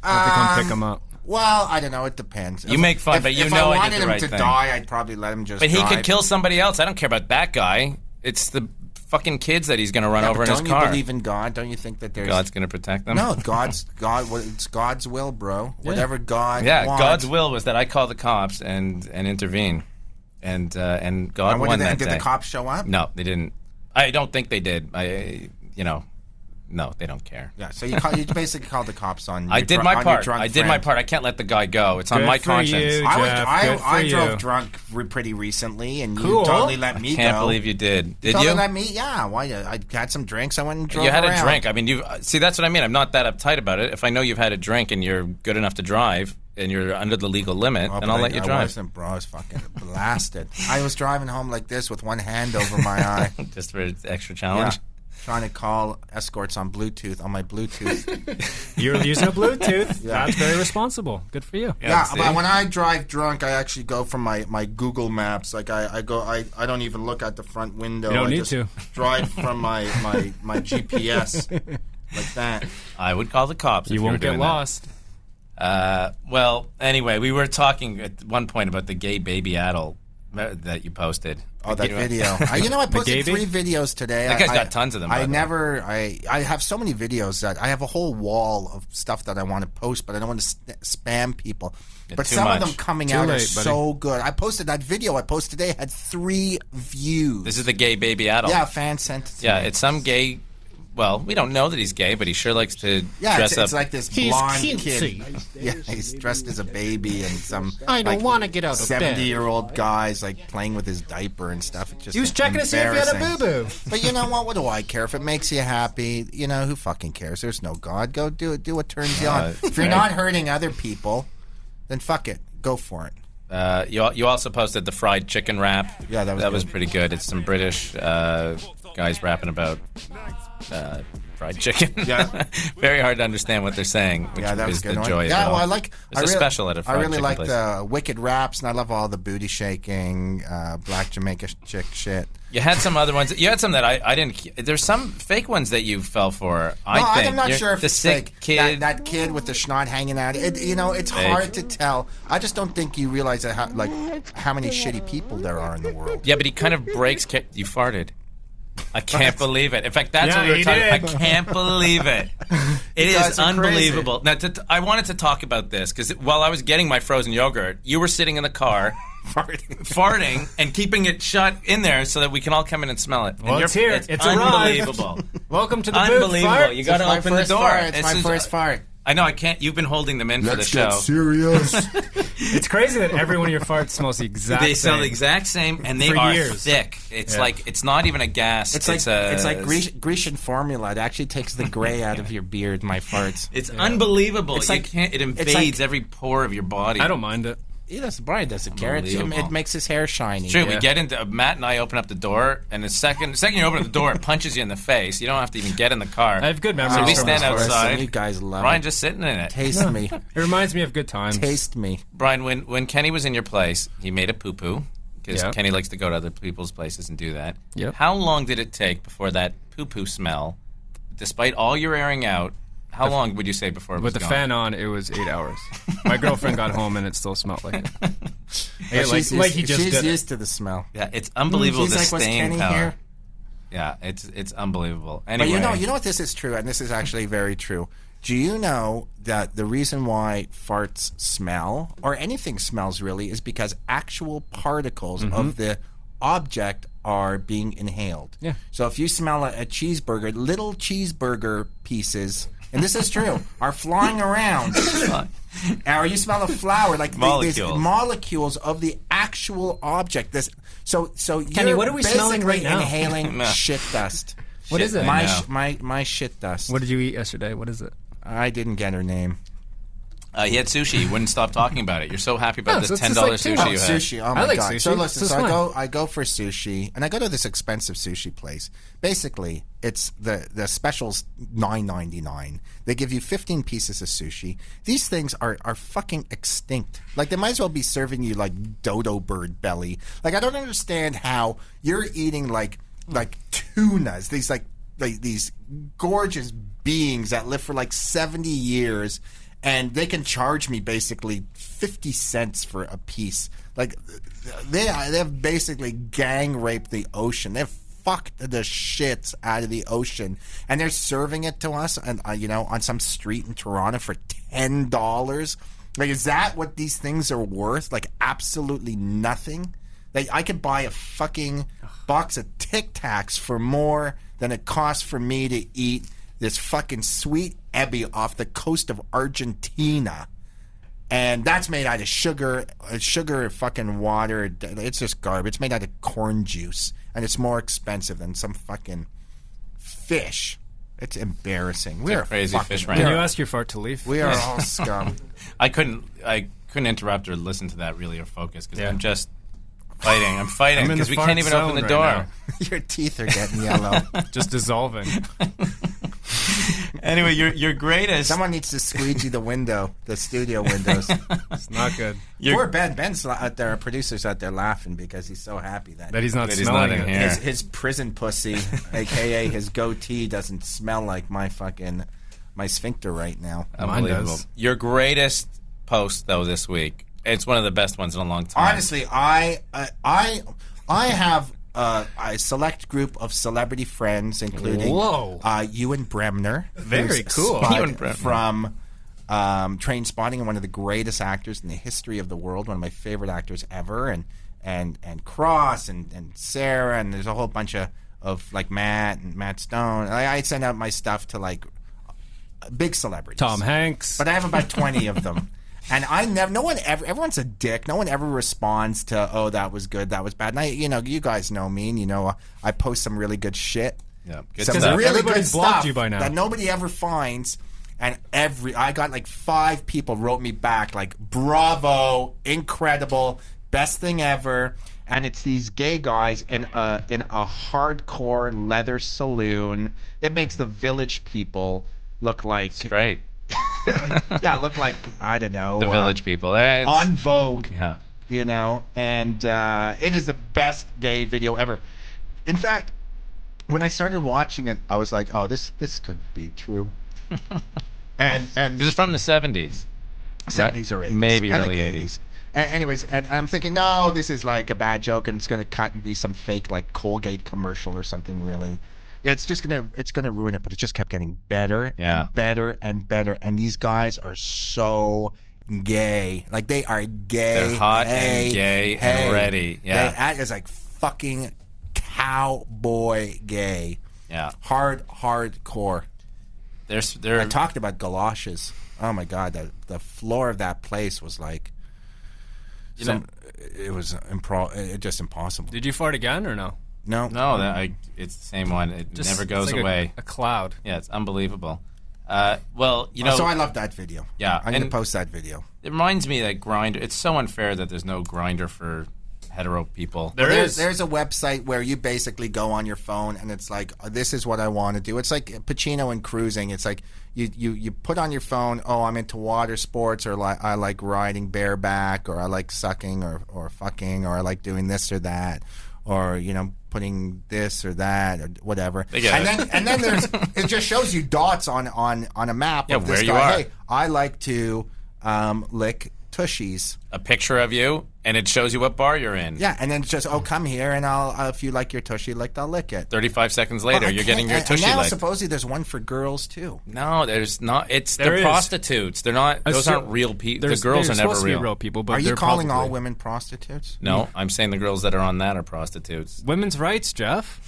Have to come pick him up. Well, I don't know. It depends. You make fun, but you know I did the right thing. If I wanted him to die, I'd probably let him just But drive. he could kill somebody else. I don't care about that guy. It's the fucking kids that he's going to run over in his car. Don't you believe in God? Don't you think that there's... God's going to protect them? No, it's God's will, bro. Yeah. Whatever God wants. God's will was that I call the cops and intervene. And God won that day. Did the cops show up? No, they didn't. I don't think they did. No, they don't care. Yeah, so you basically called the cops on your I did my part. I did my part. I can't let the guy go. It's on my conscience. I drove drunk pretty recently, and you totally let me go. Can't believe you did. Did you? Totally let me? Yeah. Why? I had some drinks. I went and drove You had around. a drink. I mean, see, that's what I mean. I'm not that uptight about it. If I know you've had a drink and you're good enough to drive and you're under the legal limit, then I'll let you drive. I wasn't, bro. I was fucking blasted. I was driving home like this with one hand over my eye. Just for extra challenge? Yeah. Trying to call escorts on Bluetooth, on my Bluetooth. You're using a Bluetooth. Yeah. That's very responsible. Good for you. Yeah, but when I drive drunk, I actually go from my Google Maps. Like I don't even look out the front window. You don't I need just to. drive from my GPS like that. I would call the cops. You won't get lost. Well, anyway, we were talking at one point about the gay baby adult that you posted. Oh, that video. I posted 3 videos today. That guy's got tons of them. I have so many videos that I have a whole wall of stuff that I want to post, but I don't want to spam people. But some of them coming out are so good. I posted that video I posted today, had 3 views. This is the gay baby adult. Yeah, a fan sent it to me. It's some gay... Well, we don't know that he's gay, but he sure likes to dress up. It's like this blonde kid. Yeah, he's dressed as a baby and some. I don't want to get out of bed. 70-year-old guy's like playing with his diaper and stuff. It's just he was checking to see if he had a boo-boo. But you know what? What do I care if it makes you happy? You know, who fucking cares? There's no God. Go do it. Do what turns you on. If you're not hurting other people, then fuck it. Go for it. You also posted the fried chicken rap. Yeah, that was pretty good. It's some British guys rapping about fried chicken. Yeah, very hard to understand what they're saying. Which that was is good. The joy. Yeah, of it well, There's a special at a fried I really chicken like place. the wicked raps, and I love all the booty shaking, black Jamaica chick shit. You had some other ones. You had some that I didn't. There's some fake ones that you fell for. I'm not sure if the it's sick fake. kid. That kid with the schnout hanging out. It's hard to tell. I just don't think you realize how many shitty people there are in the world. Yeah, but he kind of breaks. You farted. I can't believe it. In fact, that's what we were talking about. I can't believe it. It is unbelievable. Now, I wanted to talk about this because while I was getting my frozen yogurt, you were sitting in the car farting and keeping it shut in there so that we can all come in and smell it. Well, it's here. It's unbelievable. Welcome to the unbelievable. Fart. You got to open the door. It's my first fart. I know, I can't. You've been holding them in for the show. Let's get serious. It's crazy that every one of your farts smells the exact same. They smell the exact same, and they are thick. It's like, it's not even a gas. It's like Grecian formula. It actually takes the gray out of your beard, my farts. It's unbelievable. It's like, it invades every pore of your body. I don't mind it. Brian doesn't care. It makes his hair shiny. True, we get into Matt and I open up the door, and the second you open up the door, it punches you in the face. You don't have to even get in the car. I have good memories. So we stand outside. You guys love Brian it. just sitting in it. Taste me. It reminds me of good times. Taste me. Brian, when Kenny was in your place, he made a poo-poo, because Kenny likes to go to other people's places and do that. Yep. How long did it take before that poo-poo smell, despite all your airing out, how long would you say before it was With the gone? fan on, it was 8 hours. My girlfriend got home and it still smelled like it. She's used to the smell. Yeah, it's unbelievable She's the like, was staying Kenny power. here? Yeah, it's unbelievable. Anyway. But you know what, this is true, and this is actually very true. Do you know that the reason why farts smell, or anything smells really, is because actual particles of the object are being inhaled. Yeah. So if you smell a cheeseburger, little cheeseburger pieces, and this is true, are flying around. Or you smell a flower, like these molecules of the actual object. So Kenny, you're what are we smelling right now? inhaling shit dust. What is it? My shit dust. What did you eat yesterday? What is it? I didn't get her name. He had sushi. He wouldn't stop talking about it. You're so happy about this $10 sushi you had. Sushi. Oh my I like god. sushi. So listen, So I go for sushi, and I go to this expensive sushi place. Basically, it's the specials $9.99. They give you 15 pieces of sushi. These things are fucking extinct. Like, they might as well be serving you like dodo bird belly. Like, I don't understand how you're eating like tunas. These gorgeous beings that live for like 70 years. And they can charge me basically 50 cents for a piece. Like, they've basically gang raped the ocean. They've fucked the shit out of the ocean, and they're serving it to us, and on some street in Toronto for $10. Like, is that what these things are worth? Like, absolutely nothing. Like, I could buy a fucking box of Tic Tacs for more than it costs for me to eat this fucking sweet Ebby off the coast of Argentina. And that's made out of sugar, fucking water. It's just garbage. It's made out of corn juice. And it's more expensive than some fucking fish. It's embarrassing. We're crazy fish right Can now. you ask your fart to leave? We are all scum. I couldn't interrupt or listen to that really or focus because I'm just fighting. I'm fighting because we can't even open the door. Your teeth are getting yellow. Just dissolving. Anyway, your greatest. Someone needs to squeegee the window, the studio windows. It's not good. Poor Ben. Ben's out there, our producer's out there laughing because he's so happy that That he's not That smelling he's not in it. here. his prison pussy, a.k.a. his goatee, doesn't smell like my sphincter right now. Mine Unbelievable. does. Your greatest post though this week. It's one of the best ones in a long time. Honestly, I have a select group of celebrity friends, including Ewan Bremner. Very who's cool. Spud Ewan Bremner. From Train Spotting, and one of the greatest actors in the history of the world, one of my favorite actors ever, and Cross and Sarah, and there's a whole bunch of like Matt Stone. I send out my stuff to like big celebrities. Tom Hanks. But I have about 20 of them. And everyone's a dick. No one ever responds to, oh, that was good, that was bad. And you guys know me, and I post some really good shit. Yeah, good Some stuff. really Everybody's good blocked stuff you by now. that nobody ever finds. And I got like 5 people wrote me back like, bravo, incredible, best thing ever. And it's these gay guys in a hardcore leather saloon. It makes the Village People look like Straight. look like, I don't know, The Village People. It's- on Vogue. Yeah. And it is the best gay video ever. In fact, when I started watching it, I was like, oh, this could be true. and This is from the 70s. 70s or 80s. Maybe I think early 80s. Anyways, and I'm thinking, no, this is like a bad joke, and it's going to cut and be some fake like Colgate commercial or something really. It's gonna ruin it, but it just kept getting better, and better and better. And these guys are so gay, like they are gay. They're hot and gay and ready. Yeah, that is like fucking cowboy gay. Yeah, hardcore. They're I talked about galoshes. Oh my god, the floor of that place was like, it was just impossible. Did you fart again or no? No, it's the same one. It never goes it's like away. A cloud. Yeah, it's unbelievable. Well, so I love that video. Yeah, I'm gonna post that video. It reminds me that Grindr. It's so unfair that there's no Grindr for hetero people. There's a website where you basically go on your phone and it's like, this is what I want to do. It's like Pacino and cruising. It's like you put on your phone, oh, I'm into water sports, or like I like riding bareback, or I like sucking or fucking, or I like doing this or that, or putting this or that or whatever. And then there's it just shows you dots on a map of this where guy. you are. Hey, I like to lick tushies. A picture of you And it shows you what bar you're in. Yeah, and then it's just, come here, and I'll if you like your tushy licked, I'll lick it. 35 seconds later, you're getting your tushy licked. And now licked. supposedly there's one for girls too. No, there's not. They're prostitutes. They're not. Those aren't real people. The girls are never real people. But are you calling all women prostitutes? No, I'm saying the girls that are on that are prostitutes. Women's rights, Jeff.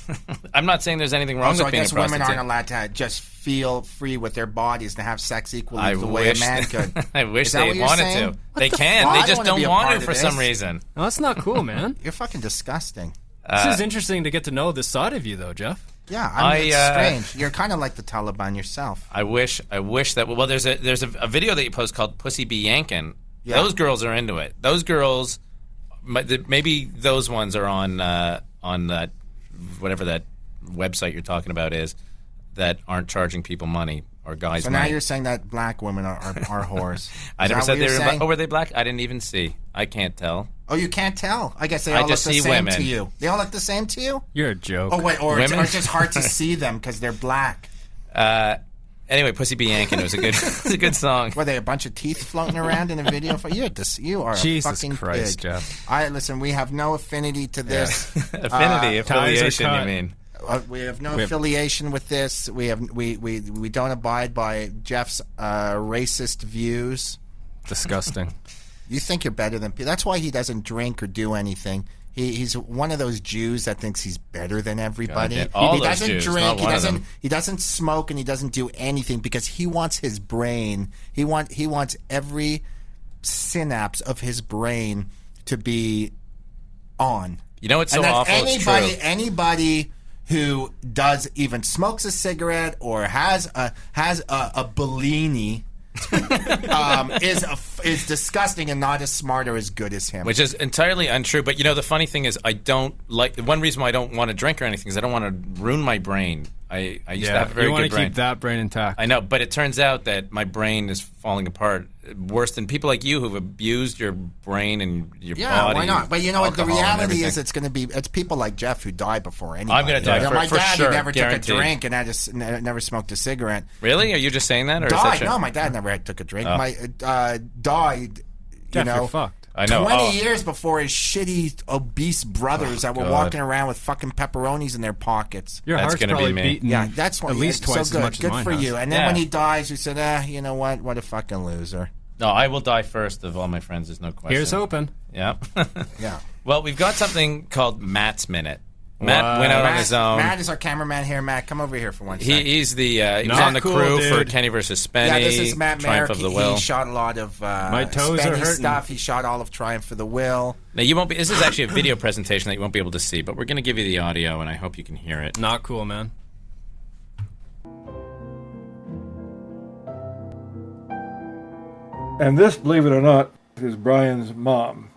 I'm not saying there's anything wrong with being a prostitute. So I guess women aren't allowed to just feel free with their bodies and have sex equally the way a man could. I wish they wanted to. They can. They just don't want to for some reason. No, that's not cool, man. You're fucking disgusting. This is interesting to get to know this side of you, though, Jeff. Yeah, it's strange. You're kind of like the Taliban yourself. I wish that. Well, there's a video that you post called "Pussy Be Yankin'." Yeah. Those girls are into it. Those girls, maybe those ones are on that whatever that website you're talking about is, that aren't charging people money or guys. So now you're saying that black women are whores. I never said they were black. Oh, were they black? I didn't even see. I can't tell. Oh, you can't tell? I guess they all look the same to you. They all look the same to you? You're a joke. Oh, wait, or it's just hard to see them because they're black. Anyway, Pussy Be Yankin' was a good song. Were they a bunch of teeth floating around in a video? You are Jesus a fucking Christ, pig. Jeff. Listen, we have no affinity to this. Affiliation, you mean? We have no affiliation with this. We don't abide by Jeff's racist views. Disgusting. You think you're better than people. That's why he doesn't drink or do anything. He's one of those Jews that thinks he's better than everybody. He doesn't drink. He doesn't smoke, and he doesn't do anything because he wants his brain. He wants every synapse of his brain to be on. You know, it's so awful. Anybody who even smokes a cigarette or has a Bellini is disgusting and not as smart or as good as him. Which is entirely untrue. But, the funny thing is, I don't like... One reason why I don't want to drink or anything is I don't want to ruin my brain. I used to have a very good brain. You want to keep that brain intact. I know, but it turns out that my brain is falling apart worse than people like you who've abused your brain and your body. Yeah, why not? But you know what? The reality is it's people like Jeff who die before anybody. I'm going to die for dad, sure. He never guaranteed. took a drink and I just never smoked a cigarette. Really? Are you just saying that? Or died. Is that no, my dad never took a drink. Oh. My died, Jeff, you're fucked. I know. 20 years before his shitty, obese brothers that were walking around with fucking pepperonis in their pockets. Your heart's probably beaten that's what, at least twice so as much good as mine for has. you. And then when he dies, you said, you know what? What a fucking loser. No, I will die first of all my friends. There's no question. Here's hoping. Yeah. Yeah. Well, we've got something called Matt's Minute. Matt went out on his own. Matt is our cameraman here. Matt, come over here for one second. He's he was on the crew for Kenny versus Spenny. Yeah, this is Matt Triumph Merrick. of the Will. He shot a lot of my toes Spenny are hurting. stuff. He shot all of Triumph for the Will. Now you won't be. This is actually a video presentation that you won't be able to see, but we're going to give you the audio, and I hope you can hear it. Not cool, man. And this, believe it or not, is Brian's mom.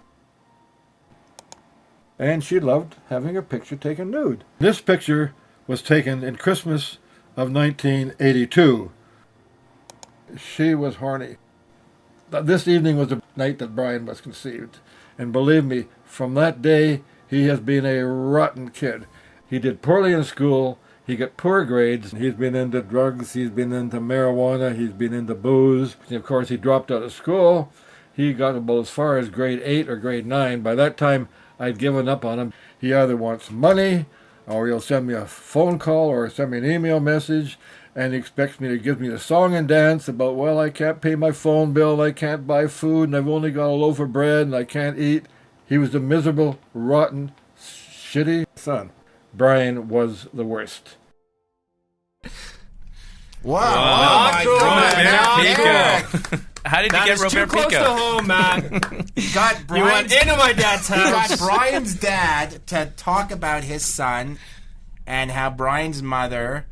And she loved having her picture taken nude. This picture was taken in Christmas of 1982. She was horny. This evening was the night that Brian was conceived. And believe me, from that day, he has been a rotten kid. He did poorly in school. He got poor grades. He's been into drugs. He's been into marijuana. He's been into booze. And of course, he dropped out of school. He got about as far as grade 8 or grade 9. By that time, I'd given up on him. He either wants money, or he'll send me a phone call or send me an email message, and he expects me to give me a song and dance about, well, I can't pay my phone bill, I can't buy food, and I've only got a loaf of bread, and I can't eat. He was a miserable, rotten, shitty son. Brian was the worst. Wow. Oh, my God. How did you get Robert Pico? Too close to home, Matt. You went into my dad's house. He got Brian's dad to talk about his son and how Brian's mother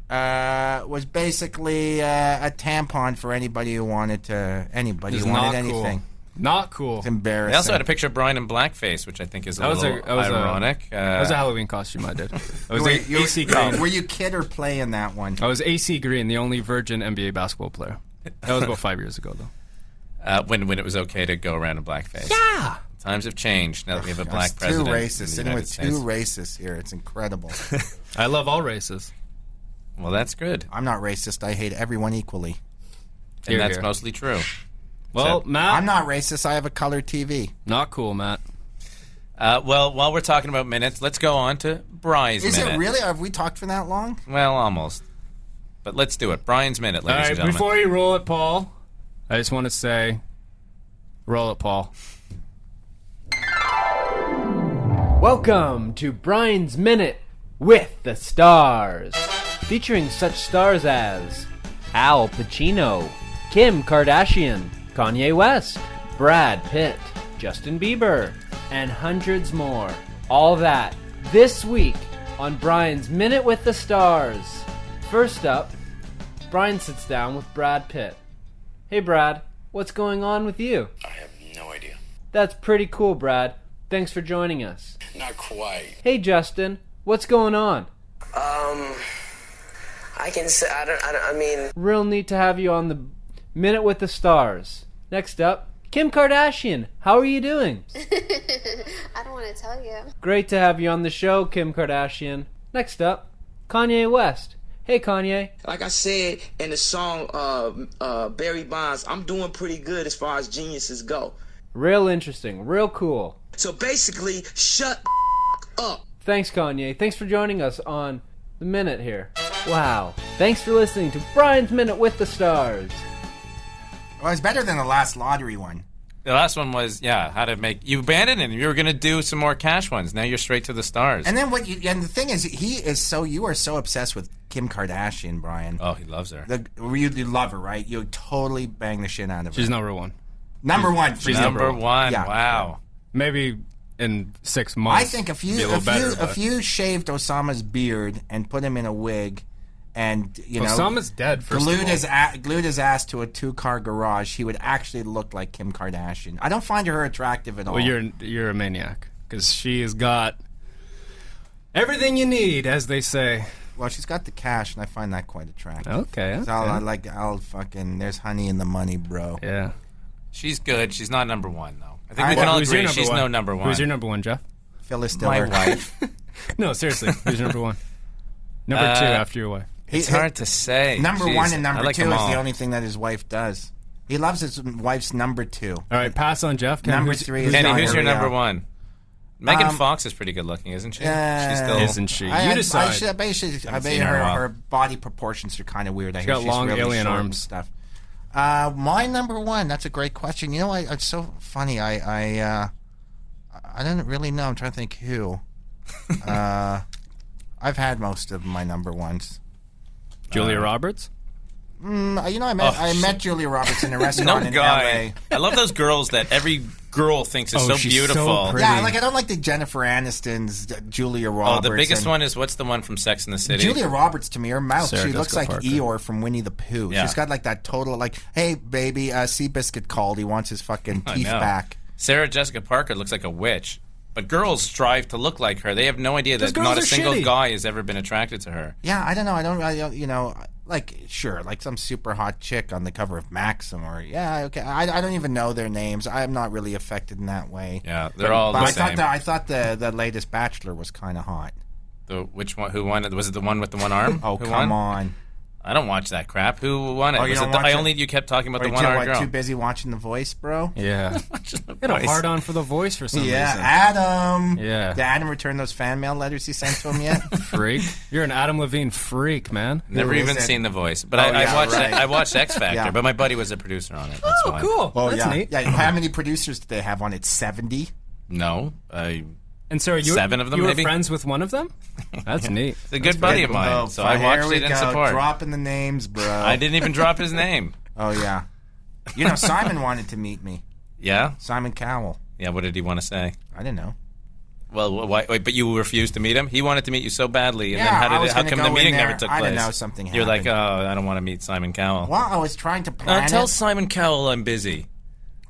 was basically a tampon for anybody who wanted anything. Cool. Not cool. It's embarrassing. They also had a picture of Brian in blackface, which I think is a little ironic. That was a Halloween costume I did. I was AC Green. Were you kid or play in that one? I was AC Green, the only virgin NBA basketball player. That was about 5 years ago, though. When it was okay to go around in blackface. Yeah. Times have changed now that we have a black president. Too racist. Sitting with two racists here. It's incredible. I love all races. Well, that's good. I'm not racist. I hate everyone equally. And that's mostly true. Well, Matt, I'm not racist. I have a color TV. not cool, Matt. Well, while we're talking about minutes, let's go on to Brian's Is minute. it really? Have we talked for that long? Well, almost. But let's do it. Brian's minute, All ladies right, and gentlemen. before you roll it, Paul, I just want to say, roll it, Paul. Welcome to Brian's Minute with the Stars, featuring such stars as Al Pacino, Kim Kardashian, Kanye West, Brad Pitt, Justin Bieber, and hundreds more. All that this week on Brian's Minute with the Stars. First up, Brian sits down with Brad Pitt. Hey Brad, what's going on with you? I have no idea. That's pretty cool, Brad. Thanks for joining us. Not quite. Hey Justin, what's going on? I can say, I mean... Real neat to have you on the Minute with the Stars. Next up, Kim Kardashian. How are you doing? I don't want to tell you. Great to have you on the show, Kim Kardashian. Next up, Kanye West. Hey Kanye. Like I said in the song Barry Bonds, I'm doing pretty good as far as geniuses go. Real interesting, real cool. So basically, shut up. Thanks Kanye. Thanks for joining us on the Minute here. Wow. Thanks for listening to Brian's Minute with the Stars. Well, it's better than the last lottery one. The last one was, how to make... You abandoned it. You were going to do some more cash ones. Now you're straight to the stars. And then and the thing is, you are so obsessed with Kim Kardashian, Brian. Oh, he loves her. You love her, right? You totally bang the shit out of her. She's number one. Number one. She's number one. Yeah. Wow. Maybe in 6 months. I think if you shaved Osama's beard and put him in a wig, and Osama's dead. Glued his ass to a 2-car garage, he would actually look like Kim Kardashian. I don't find her attractive at all. Well, you're a maniac because she has got everything you need, as they say. Well, she's got the cash, and I find that quite attractive. Okay. I'll fucking. There's honey in the money, bro. Yeah. She's good. She's not number one, though. I think we can all agree she's no number one. Who's your number one, Jeff? Phyllis Diller. My wife. No, seriously. Who's your number one? Number 2 after your wife. It's hard to say. Number one and number like 2 is the only thing that his wife does. He loves his wife's number 2. All right, pass on Jeff. Number 3 is Kenny, who's your number one? Megan Fox is pretty good looking, isn't she? She's still... Isn't she? You decide. I bet her body proportions are kind of weird. She's got long really alien short arms and stuff. My number one. That's a great question. You know, it's so funny. I don't really know. I'm trying to think who. I've had most of my number ones. Julia Roberts? I met Julia Roberts in a restaurant in guy. LA. I love those girls that every girl thinks is so she's beautiful. so pretty. Yeah, I don't like the Jennifer Aniston's Julia Roberts. Oh, the biggest one is, what's the one from Sex and the City? Julia Roberts, to me, her mouth, Sarah she looks Jessica like Parker. Eeyore from Winnie the Pooh. Yeah. She's got like that total, like, hey, baby, Seabiscuit called. He wants his fucking teeth know. back. Sarah Jessica Parker looks like a witch. But girls strive to look like her. They have no idea that girls not a are single shitty. guy has ever been attracted to her. Yeah, I don't know. I don't, like, sure, like some super hot chick on the cover of Maxim or, yeah, okay. I don't even know their names. I'm not really affected in that way. Yeah, they're all But the same. I thought the latest Bachelor was kind of hot. Which one? Who won it? Was it the one with the one arm? Oh, Who come won? on. I don't watch that crap. Who won it? Oh, you Was don't it the, watch I it? only you kept talking about Or the one-armed girl. too busy watching The Voice, bro? Yeah. Got a hard on for The Voice for some Yeah, reason. Adam. Yeah. Did Adam return those fan mail letters he sent to him yet? Freak. You're an Adam Levine freak, man. Never Who is even it? seen The Voice, but Oh, I yeah, watched right. I watched X Factor, Yeah. but my buddy was a producer on it. That's why. Cool. Oh, That's yeah. neat. Yeah. How many producers did they have on it? 70? No, And so you 7 of them, you maybe? were friends with one of them? That's neat. it's a good buddy of mine, so I here watched we it in go. support. Dropping the names, bro. I didn't even drop his name. Oh, yeah. Simon wanted to meet me. Yeah, Simon Cowell. yeah. What did he want to say? I didn't know. Well, why, wait, but you refused to meet him. He wanted to meet you so badly, and Yeah, I then was how gonna come go the in meeting there. never took I place? didn't know something You're like, happened. I don't want to meet Simon Cowell. Well, I was trying to plan Tell it. Simon Cowell I'm busy.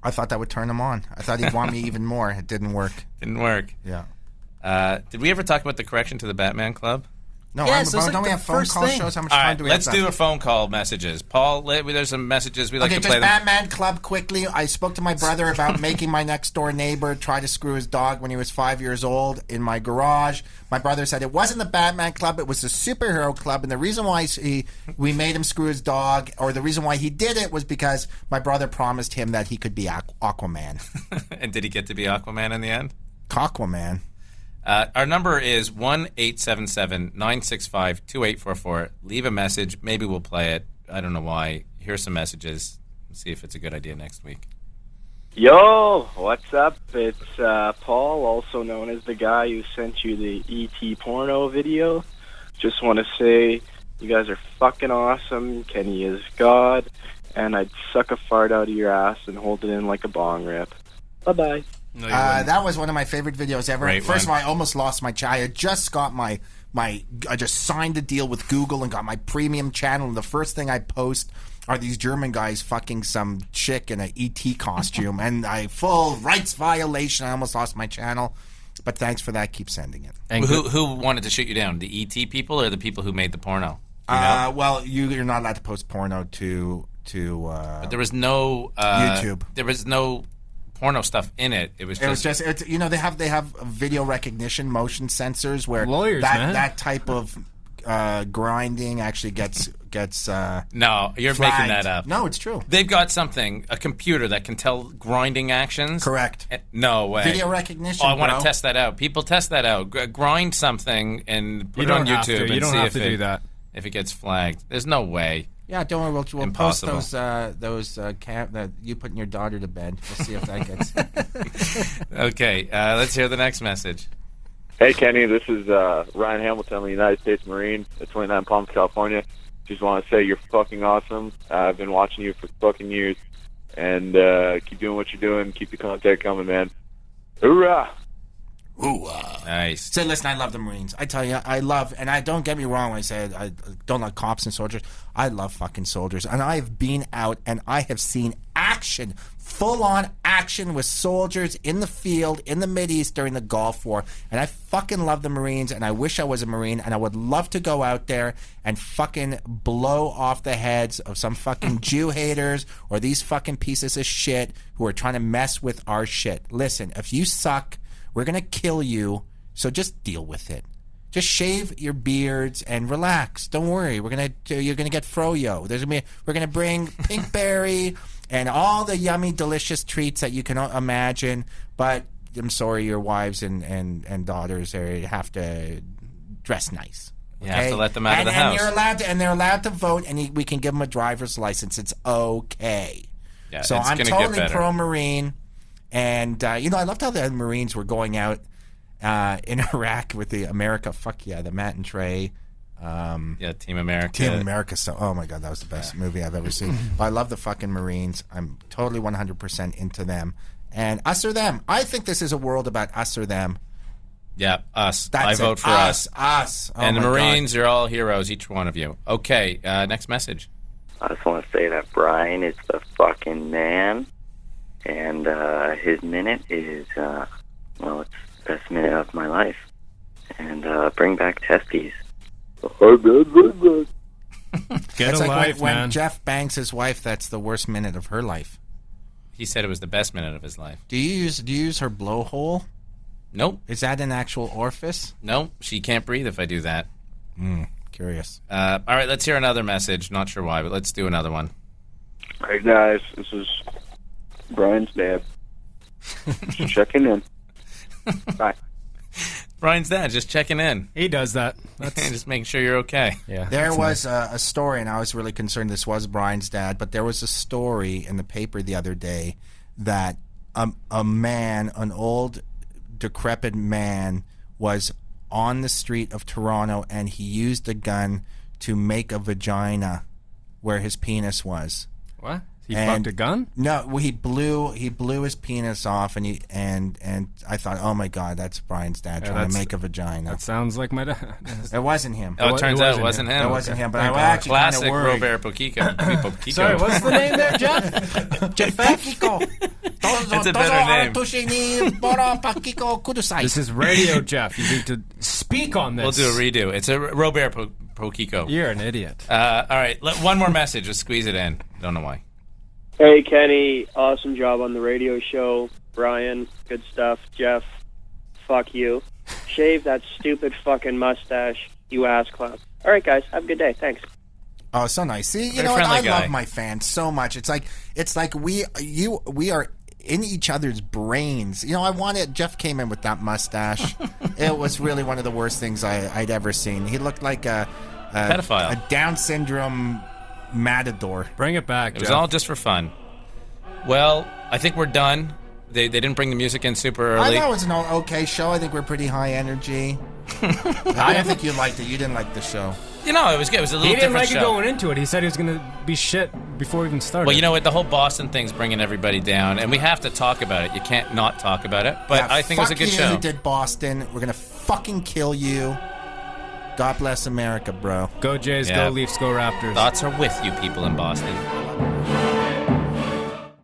I thought that would turn him on. I thought he'd want me even more. It didn't work. Didn't work. Yeah. Did we ever talk about the correction to the Batman Club? No, yes, don't we have phone call shows? How much time do we have? Let's do a phone call messages. Paul, there's some messages. We like to play them. Batman Club quickly. I spoke to my brother about making my next door neighbor try to screw his dog when he was 5 years old in my garage. My brother said it wasn't the Batman Club, it was the superhero club, and the reason why we made him screw his dog, or the reason why he did it, was because my brother promised him that he could be Aquaman. And did he get to be Aquaman in the end? Aquaman. Our number is 1-877-965-2844. Leave a message. Maybe we'll play it. I don't know why. Here's some messages. Let's see if it's a good idea next week. Yo, what's up? It's Paul, also known as the guy who sent you the E.T. porno video. Just want to say you guys are fucking awesome. Kenny is God. And I'd suck a fart out of your ass and hold it in like a bong rip. Bye-bye. No, that was one of my favorite videos ever. Great First one. of all, I almost lost my child. I just got I just signed a deal with Google and got my premium channel, and the first thing I post are these German guys fucking some chick in an ET costume, and full rights violation. I almost lost my channel, but thanks for that. Keep sending it. And who wanted to shoot you down? The ET people or the people who made the porno? You know? Well, you're not allowed to post porno to but there was no YouTube. There was no porno stuff in it. It was just they have video recognition motion sensors where lawyers, that type of grinding actually gets no, you're flagged. making that up. No, it's true. They've got a computer that can tell grinding actions. Correct. No way. Video recognition. Oh, I want to test that out. People test that out. Grind something and put it on YouTube and see if it gets flagged. There's no way. Yeah, don't worry. We'll Impossible. post those that you putting your daughter to bed. We'll see if that gets. Okay, let's hear the next message. Hey, Kenny, this is Ryan Hamilton. I'm a United States Marine at 29 Palms, California. Just want to say you're fucking awesome. I've been watching you for fucking years. And keep doing what you're doing. Keep the content coming, man. Hoorah! Ooh, nice. So listen, I love the Marines. I tell you, I love, and don't get me wrong when I say I don't like cops and soldiers. I love fucking soldiers, and I've been out and I have seen action, full-on action with soldiers in the field in the Mideast during the Gulf War, and I fucking love the Marines, and I wish I was a Marine, and I would love to go out there and fucking blow off the heads of some fucking Jew haters or these fucking pieces of shit who are trying to mess with our shit. Listen, if you suck, we're going to kill you, so just deal with it. Just shave your beards and relax. Don't worry. You're going to get froyo. We're going to bring pinkberry and all the yummy, delicious treats that you can imagine. But I'm sorry, your wives and daughters have to dress nice. You have to let them out of the house. They're allowed to vote, and we can give them a driver's license. It's okay. Yeah, so I'm totally pro-Marine. And, I loved how the Marines were going out in Iraq with the America, the Matt and Trey. Team America. Team America. So, oh, my God, that was the best movie I've ever seen. But I love the fucking Marines. I'm totally 100% into them. And us or them. I think this is a world about us or them. Yeah, us. I vote for us. Us. Oh, and the Marines, you're all heroes, each one of you. Okay, next message. I just want to say that Brian is the fucking man. And his minute is, it's the best minute of my life. And bring back testes. Get a life, man. When Jeff bangs his wife, that's the worst minute of her life. He said it was the best minute of his life. Do you use her blowhole? Nope. Is that an actual orifice? Nope. She can't breathe if I do that. Curious. All right, let's hear another message. Not sure why, but let's do another one. Hey, guys, this is Brian's dad. Just checking in. Bye. Brian's dad, just checking in. He does that. Just making sure you're okay. Yeah. There was a story, and I was really concerned this was Brian's dad, but there was a story in the paper the other day that a man, an old, decrepit man, was on the street of Toronto, and he used a gun to make a vagina where his penis was. What? He fucked a gun? No, well, he blew his penis off, and I thought, oh my God, that's Brian's dad trying to make a vagina. That sounds like my dad. It wasn't him. Oh, it turns out it wasn't him. It wasn't him, but I was actually classic kind of worried. Robert Poquico. Sorry, what's the name there, Jeff? Jeff Poquico. It's a better name. This is Radio Jeff. You need to speak on this. We'll do a redo. It's a Robert Pro-Kiko. You're an idiot. All right, one more message. Just squeeze it in. Don't know why. Hey, Kenny. Awesome job on the radio show. Brian, good stuff. Jeff, fuck you. Shave that stupid fucking mustache, you ass clown. All right, guys. Have a good day. Thanks. Oh, so nice. See, you Very know what? I friendly guy. love my fans so much. It's like we are in each other's brains. You know, I wanted. Jeff came in with that mustache. It was really one of the worst things I'd ever seen. He looked like a pedophile, a Down syndrome matador. Bring it back. It was all just for fun. Well, I think we're done. They didn't bring the music in super early. I thought it was an okay show. I think we're pretty high energy. I don't think you liked it. You didn't like the show. You know, it was good. It was a little He didn't different like show. it going into it. He said he was going to be shit before we even started. Well, you know what? The whole Boston thing's bringing everybody down, and we have to talk about it. You can't not talk about it. But Yeah, I think it was a good fuck show. you who did Boston. We're gonna fucking kill you. God bless America, bro. Go Jays, Yeah. go Leafs, go Raptors. Thoughts are with you people in Boston.